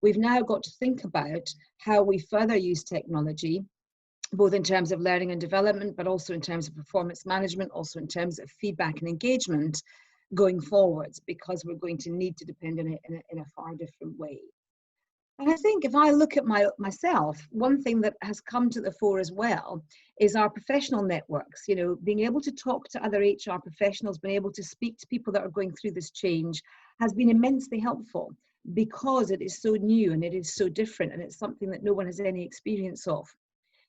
We've now got to think about how we further use technology, both in terms of learning and development, but also in terms of performance management, also in terms of feedback and engagement going forwards, because we're going to need to depend on it in a far different way. And I think if I look at myself, one thing that has come to the fore as well is our professional networks. You know, being able to talk to other HR professionals, being able to speak to people that are going through this change has been immensely helpful, because it is so new and it is so different, and it's something that no one has any experience of.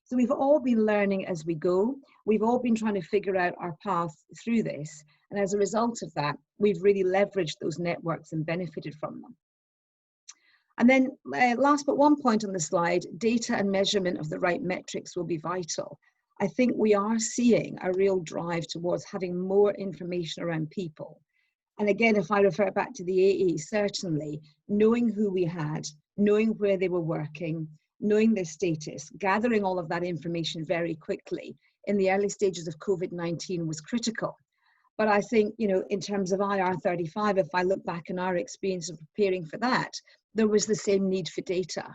So we've all been learning as we go. We've all been trying to figure out our path through this. And as a result of that, we've really leveraged those networks and benefited from them. And then last but one point on the slide, data and measurement of the right metrics will be vital. I think we are seeing a real drive towards having more information around people. And again, if I refer back to the AA, certainly knowing who we had, knowing where they were working, knowing their status, gathering all of that information very quickly in the early stages of COVID-19 was critical. But I think, you know, in terms of IR35, if I look back in our experience of preparing for that, there was the same need for data.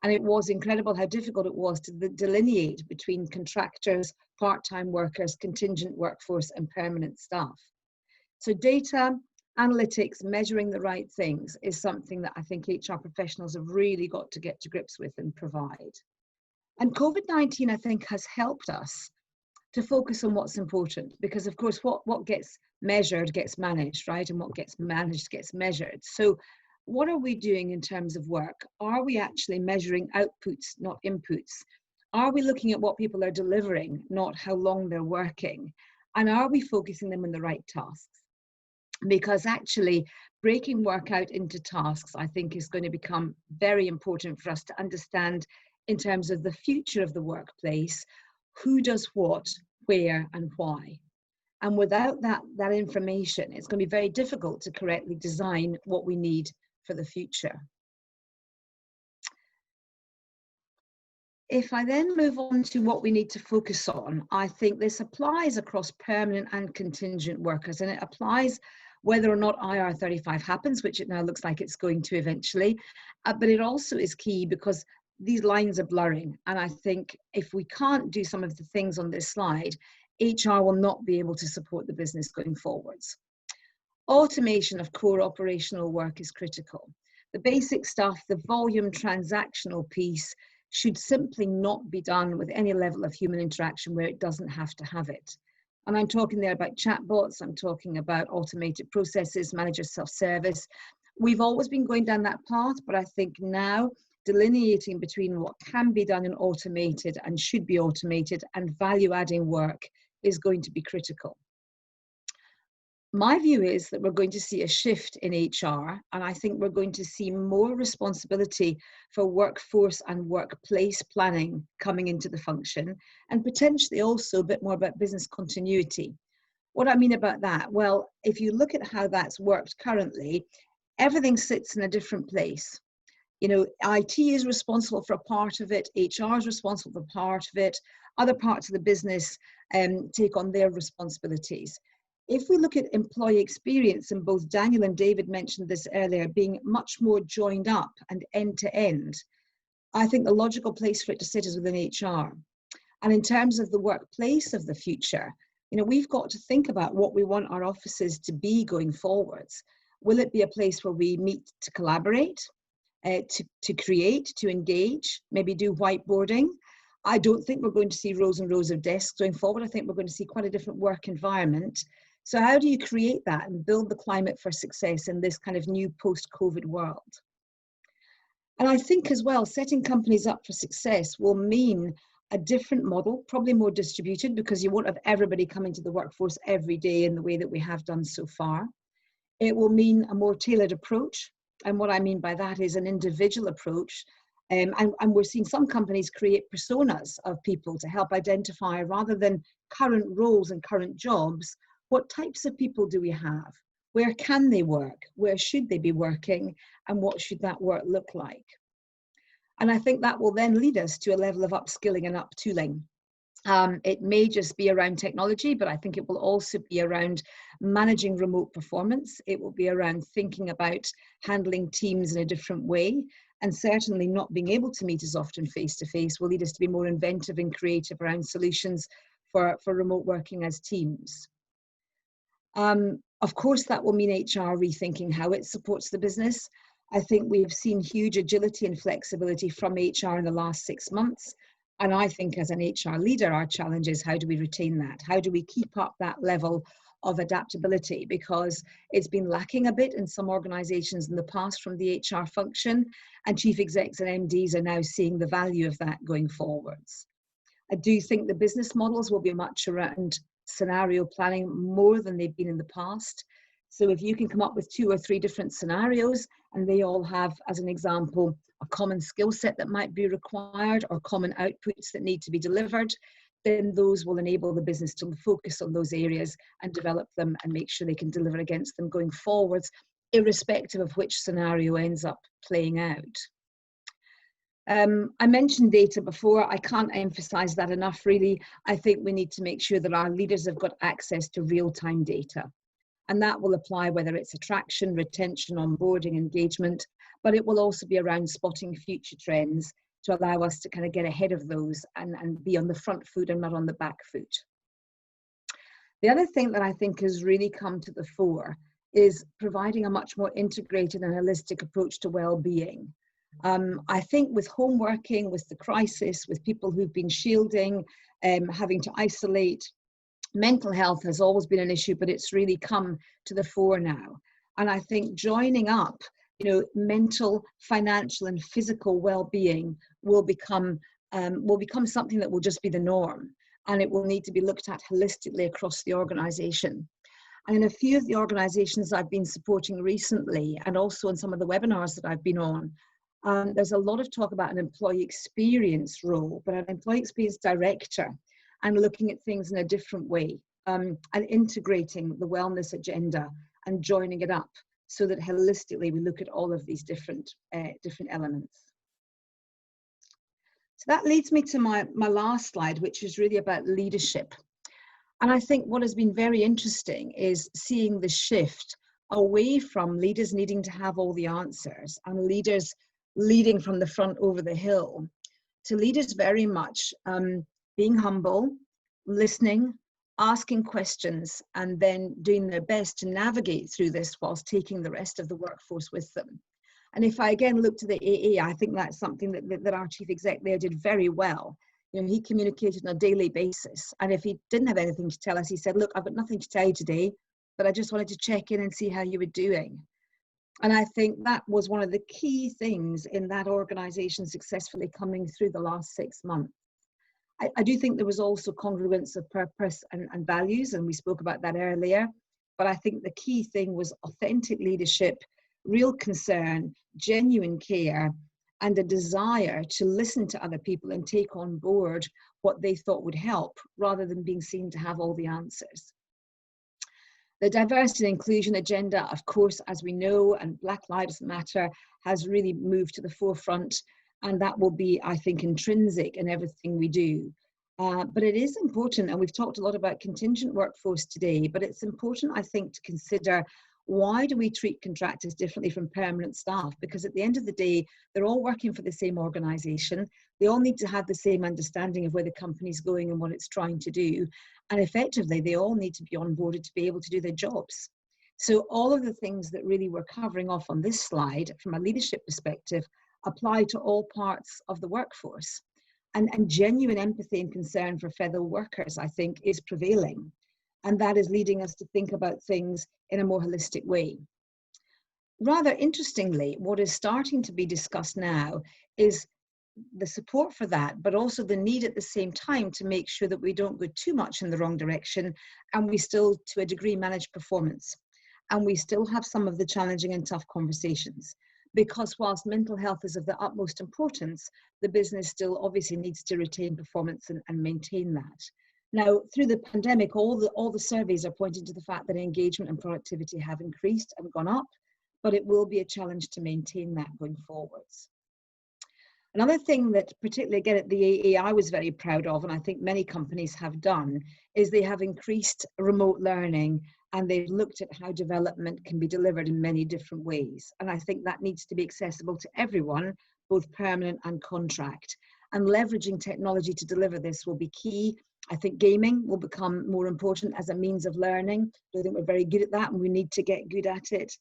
And it was incredible how difficult it was to delineate between contractors, part-time workers, contingent workforce, and permanent staff. So data, analytics, measuring the right things is something that I think HR professionals have really got to get to grips with and provide. And COVID-19, I think, has helped us to focus on what's important, because of course what gets measured gets managed, right? And what gets managed gets measured. So what are we doing in terms of work? Are we actually measuring outputs, not inputs? Are we looking at what people are delivering, not how long they're working? And are we focusing them on the right tasks? Because actually breaking work out into tasks, I think, is going to become very important for us to understand in terms of the future of the workplace, who does what, where, and why. And without that information, it's going to be very difficult to correctly design what we need for the future. If I then move on to what we need to focus on, I think this applies across permanent and contingent workers, and it applies whether or not IR35 happens, which it now looks like it's going to eventually, but it also is key because these lines are blurring. And I think if we can't do some of the things on this slide, HR will not be able to support the business going forwards. Automation of core operational work is critical. The basic stuff, the volume transactional piece, should simply not be done with any level of human interaction where it doesn't have to have it. And I'm talking there about chatbots, I'm talking about automated processes, manager self-service. We've always been going down that path, but I think now delineating between what can be done in automated and should be automated and value-adding work is going to be critical. My view is that we're going to see a shift in HR, and I think we're going to see more responsibility for workforce and workplace planning coming into the function, and potentially also a bit more about business continuity. What I mean about that? Well, if you look at how that's worked currently, everything sits in a different place. You know, IT is responsible for a part of it, HR is responsible for part of it, other parts of the business take on their responsibilities. If we look at employee experience, and both Daniel and David mentioned this earlier, being much more joined up and end to end, I think the logical place for it to sit is within HR. And in terms of the workplace of the future, you know, we've got to think about what we want our offices to be going forwards. Will it be a place where we meet to collaborate, to create, to engage, maybe do whiteboarding? I don't think we're going to see rows and rows of desks going forward. I think we're going to see quite a different work environment. So how do you create that and build the climate for success in this kind of new post-COVID world? And I think as well, setting companies up for success will mean a different model, probably more distributed, because you won't have everybody coming to the workforce every day in the way that we have done so far. It will mean a more tailored approach. And what I mean by that is an individual approach. And we're seeing some companies create personas of people to help identify, rather than current roles and current jobs, what types of people do we have? Where can they work? Where should they be working? And what should that work look like? And I think that will then lead us to a level of upskilling and uptooling. It may just be around technology, but I think it will also be around managing remote performance. It will be around thinking about handling teams in a different way. And certainly not being able to meet as often face-to-face will lead us to be more inventive and creative around solutions for remote working as teams. Of course, that will mean HR rethinking how it supports the business. I think we've seen huge agility and flexibility from HR in the last 6 months. And I think as an HR leader, our challenge is, how do we retain that? How do we keep up that level of adaptability? Because it's been lacking a bit in some organizations in the past from the HR function, and chief execs and MDs are now seeing the value of that going forwards. I do think the business models will be much around scenario planning more than they've been in the past. So if you can come up with 2 or 3 different scenarios, and they all have, as an example, a common skill set that might be required or common outputs that need to be delivered, then those will enable the business to focus on those areas and develop them and make sure they can deliver against them going forwards, irrespective of which scenario ends up playing out. I mentioned data before. I can't emphasize that enough, really. I think we need to make sure that our leaders have got access to real-time data. And that will apply whether it's attraction, retention, onboarding, engagement, but it will also be around spotting future trends to allow us to kind of get ahead of those and be on the front foot and not on the back foot. The other thing that I think has really come to the fore is providing a much more integrated and holistic approach to well-being. I think with home working, with the crisis, with people who've been shielding, having to isolate, mental health has always been an issue, but it's really come to the fore now. And I think joining up, mental, financial, and physical well-being will become something that will just be the norm, and it will need to be looked at holistically across the organisation. And in a few of the organisations I've been supporting recently, and also in some of the webinars that I've been on, there's a lot of talk about an employee experience role, but an employee experience director, and looking at things in a different way, and integrating the wellness agenda and joining it up so that holistically we look at all of these different elements. So that leads me to my last slide, which is really about leadership. And I think what has been very interesting is seeing the shift away from leaders needing to have all the answers and leaders leading from the front over the hill, to leaders very much being humble, listening, asking questions, and then doing their best to navigate through this whilst taking the rest of the workforce with them. And if I again look to the AA, I think that's something that our chief exec there did very well. He communicated on a daily basis. And if he didn't have anything to tell us, he said, look, I've got nothing to tell you today, but I just wanted to check in and see how you were doing. And I think that was one of the key things in that organisation successfully coming through the last 6 months. I do think there was also congruence of purpose and values, and we spoke about that earlier. But I think the key thing was authentic leadership, real concern, genuine care, and a desire to listen to other people and take on board what they thought would help, rather than being seen to have all the answers. The diversity and inclusion agenda, of course, as we know, and Black Lives Matter has really moved to the forefront, and that will be, I think, intrinsic in everything we do. But it is important, and we've talked a lot about contingent workforce today, but it's important, I think, to consider, why do we treat contractors differently from permanent staff? Because at the end of the day, they're all working for the same organisation. They all need to have the same understanding of where the company's going and what it's trying to do. And effectively, they all need to be onboarded to be able to do their jobs. So all of the things that really we're covering off on this slide from a leadership perspective apply to all parts of the workforce. And genuine empathy and concern for fellow workers, I think, is prevailing. And that is leading us to think about things in a more holistic way. Rather interestingly, what is starting to be discussed now is the support for that, but also the need at the same time to make sure that we don't go too much in the wrong direction, and we still, to a degree, manage performance. And we still have some of the challenging and tough conversations. Because whilst mental health is of the utmost importance, the business still obviously needs to retain performance and maintain that. Now, through the pandemic, all the surveys are pointing to the fact that engagement and productivity have increased and gone up, but it will be a challenge to maintain that going forwards. Another thing that particularly again at the AA I was very proud of, and I think many companies have done, is they have increased remote learning, and they've looked at how development can be delivered in many different ways. And I think that needs to be accessible to everyone, both permanent and contract. And leveraging technology to deliver this will be key. I think gaming will become more important as a means of learning. I think we're very good at that, and we need to get good at it.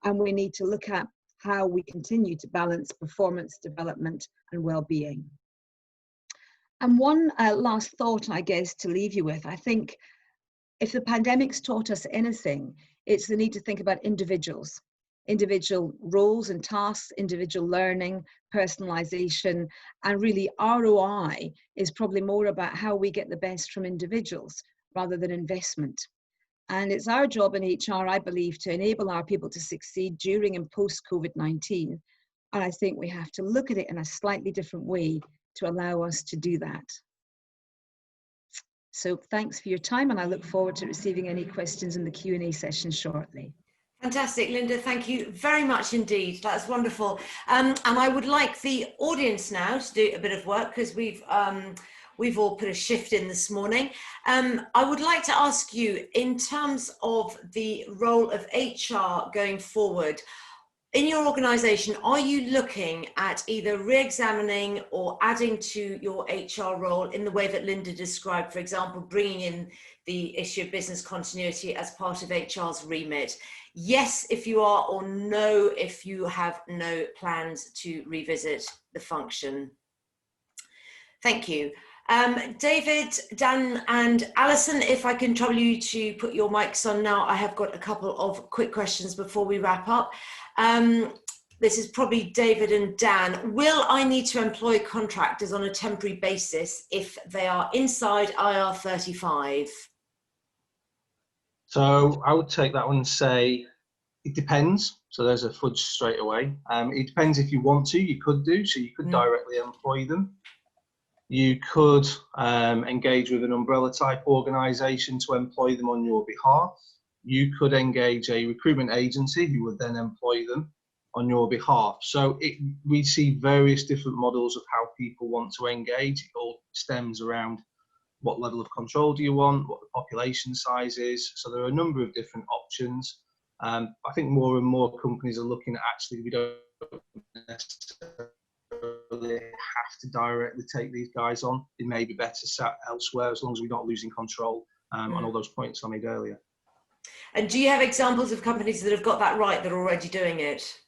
And we need to look at how we continue to balance performance, development, and well-being. And one last thought, I guess, to leave you with. I think if the pandemic's taught us anything, it's the need to think about individuals, individual roles and tasks, individual learning, personalization, and really ROI is probably more about how we get the best from individuals rather than investment. And it's our job in HR, I believe, to enable our people to succeed during and post COVID-19. And I think we have to look at it in a slightly different way to allow us to do that. So thanks for your time, and I look forward to receiving any questions in the Q&A session shortly. Fantastic, Linda. Thank you very much indeed. That's wonderful. And I would like the audience now to do a bit of work, because we've all put a shift in this morning. I would like to ask you, in terms of the role of HR going forward, in your organisation, are you looking at either re-examining or adding to your HR role in the way that Linda described, for example, bringing in the issue of business continuity as part of HR's remit? Yes, if you are, or no, if you have no plans to revisit the function. Thank you. David, Dan and Alison, if I can trouble you to put your mics on now. I have got a couple of quick questions before we wrap up. This is probably David and Dan. Will I need to employ contractors on a temporary basis if they are inside IR35? So I would take that one and say it depends. So there's a fudge straight away. It depends if you want to, you could do. So you could directly employ them. You could engage with an umbrella type organisation to employ them on your behalf. You could engage a recruitment agency who would then employ them on your behalf. So we see various different models of how people want to engage. It all stems around what level of control do you want, what the population size is. So there are a number of different options. I think more and more companies are looking at, actually, we don't necessarily have to directly take these guys on. It may be better sat elsewhere, as long as we're not losing control on all those points I made earlier. And do you have examples of companies that have got that right, that are already doing it?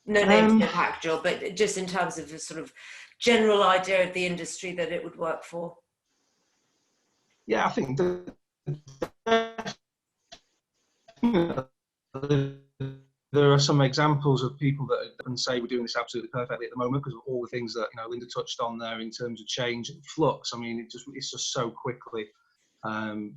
No names, no pack job, but just in terms of the sort of general idea of the industry that it would work for. Yeah, I think there are some examples of people that can say we're doing this absolutely perfectly at the moment, because of all the things that Linda touched on there in terms of change and flux. I mean, it's just so quickly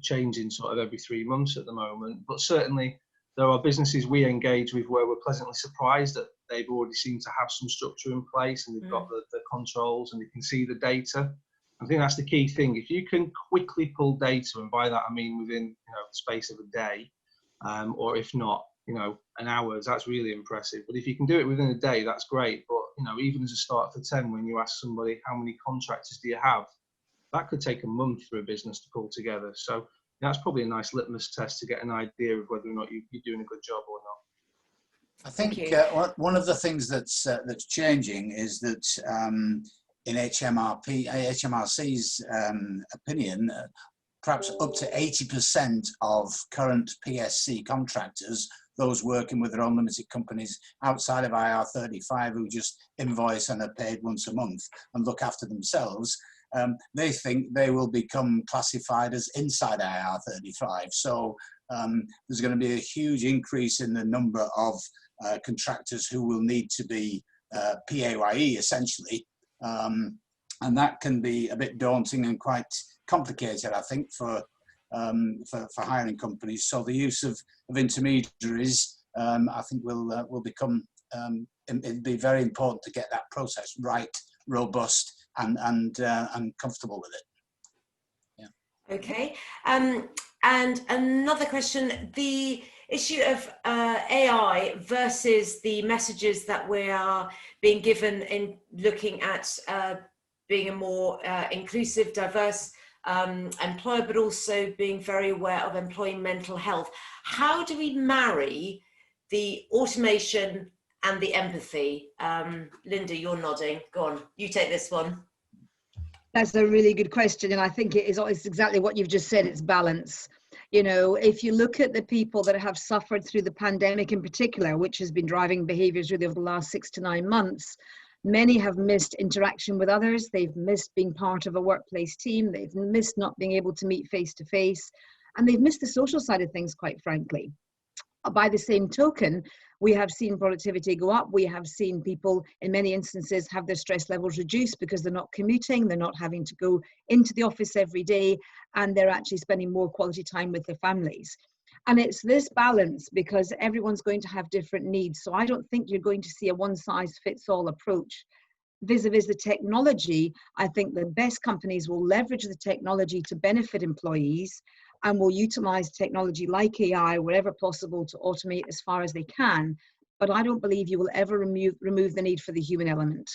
changing sort of every 3 months at the moment. But certainly there are businesses we engage with where we're pleasantly surprised that they've already seemed to have some structure in place, and they've got the controls, and they can see the data. I think that's the key thing. If you can quickly pull data, and by that I mean within the space of a day, or if not, an hour, that's really impressive. But if you can do it within a day, that's great. But even as a start for 10, when you ask somebody how many contractors do you have, that could take a month for a business to pull together. So that's probably a nice litmus test to get an idea of whether or not you're doing a good job or not. I think one of the things that's changing is that in HMRC's opinion, perhaps up to 80% of current PSC contractors, those working with their own limited companies outside of IR35, who just invoice and are paid once a month and look after themselves, they think they will become classified as inside IR35. So there's going to be a huge increase in the number of contractors who will need to be PAYE, essentially. And that can be a bit daunting and quite complicated, I think, for hiring companies. So the use of intermediaries, I think, will become, it'll be very important to get that process right, robust, and comfortable with it. Yeah. Okay. And another question: the issue of AI versus the messages that we are being given in looking at being a more inclusive, diverse employer, but also being very aware of employee mental health. How do we marry the automation and the empathy? Linda, you're nodding. Go on, you take this one. That's a really good question, and I think it's exactly what you've just said. It's balance. If you look at the people that have suffered through the pandemic in particular, which has been driving behaviours really over the last 6 to 9 months, many have missed interaction with others. They've missed being part of a workplace team. They've missed not being able to meet face to face, and they've missed the social side of things, quite frankly. By the same token, we have seen productivity go up. We have seen people, in many instances, have their stress levels reduced because they're not commuting, they're not having to go into the office every day, and they're actually spending more quality time with their families. And it's this balance, because everyone's going to have different needs. So I don't think you're going to see a one-size-fits-all approach. Vis-a-vis the technology, I think the best companies will leverage the technology to benefit employees, and will utilize technology like AI wherever possible to automate as far as they can. But I don't believe you will ever remove the need for the human element.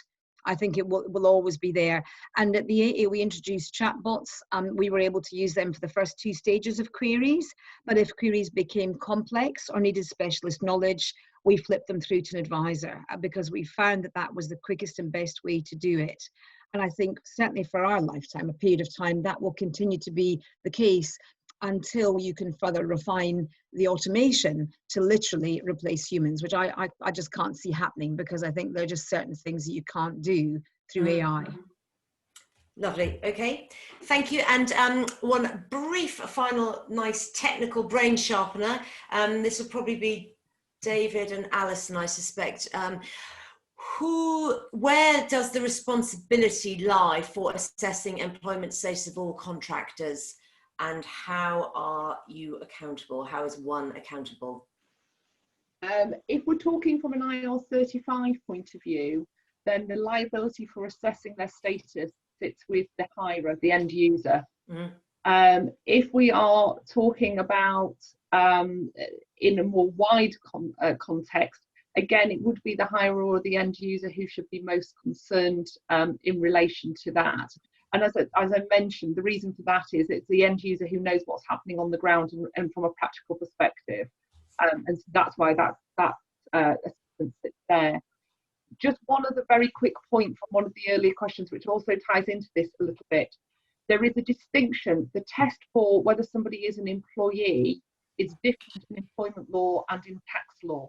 I think it will always be there. And at the AA, we introduced chatbots. We were able to use them for the first 2 stages of queries. But if queries became complex or needed specialist knowledge, we flipped them through to an advisor, because we found that that was the quickest and best way to do it. And I think certainly for our lifetime, a period of time, that will continue to be the case until you can further refine the automation to literally replace humans, which I just can't see happening, because I think there are just certain things that you can't do through AI. Lovely. Okay, thank you. And one brief final nice technical brain sharpener. This will probably be David and Alison, I suspect. Where does the responsibility lie for assessing employment status of all contractors, and how are you accountable? How is one accountable? If we're talking from an IR35 point of view, then the liability for assessing their status sits with the hirer, the end user. If we are talking about in a more wide context, again, it would be the hirer or the end user who should be most concerned in relation to that. And as I mentioned, the reason for that is it's the end user who knows what's happening on the ground and from a practical perspective. And so that's why that assessment sits there. Just one other very quick point from one of the earlier questions, which also ties into this a little bit. There is a distinction. The test for whether somebody is an employee is different in employment law and in tax law.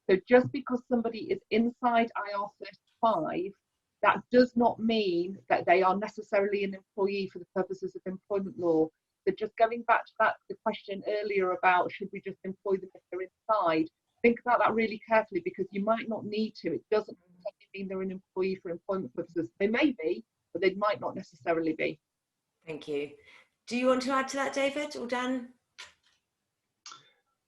So just because somebody is inside IR35, that does not mean that they are necessarily an employee for the purposes of employment law. So just going back to the question earlier about should we just employ them if they're inside, think about that really carefully, because you might not need to. It doesn't mean they're an employee for employment purposes. They may be, but they might not necessarily be. Thank you. Do you want to add to that, David or Dan?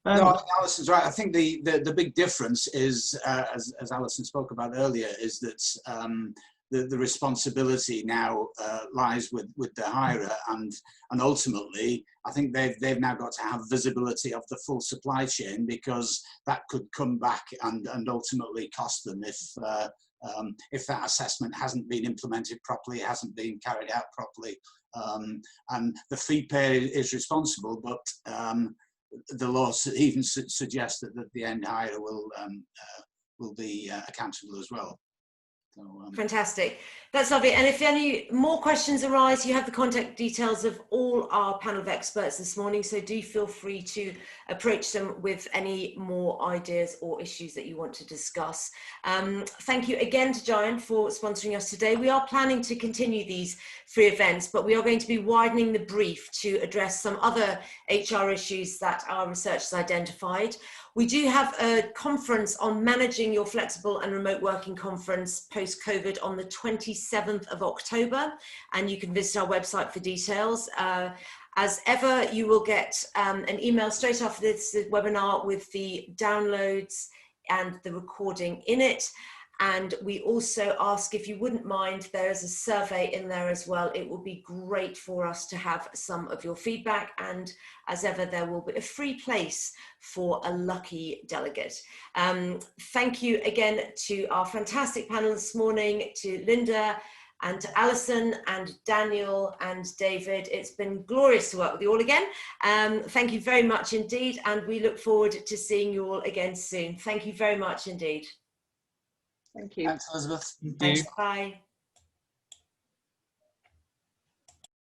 No, Alison's right. I think the big difference is, as Alison spoke about earlier, is that the responsibility now lies with the hirer, and ultimately, I think they've now got to have visibility of the full supply chain, because that could come back and ultimately cost them if that assessment hasn't been implemented properly, hasn't been carried out properly, and the fee payer is responsible, but the law even suggests that the end hirer will be accountable as well. So, fantastic. That's lovely. And if any more questions arise, you have the contact details of all our panel of experts this morning, so do feel free to approach them with any more ideas or issues that you want to discuss. Thank you again to Giant for sponsoring us today. We are planning to continue these free events, but we are going to be widening the brief to address some other HR issues that our research has identified. We do have a conference on managing your flexible and remote working conference post-COVID on the 27th of October, and you can visit our website for details. As ever, you will get an email straight after this webinar with the downloads and the recording in it. And we also ask, if you wouldn't mind, there is a survey in there as well. It will be great for us to have some of your feedback. And as ever, there will be a free place for a lucky delegate. Thank you again to our fantastic panel this morning, to Linda and to Alison and Daniel and David. It's been glorious to work with you all again. Thank you very much indeed. And we look forward to seeing you all again soon. Thank you very much indeed. Thank you. Thanks, Elizabeth. Thanks. Bye.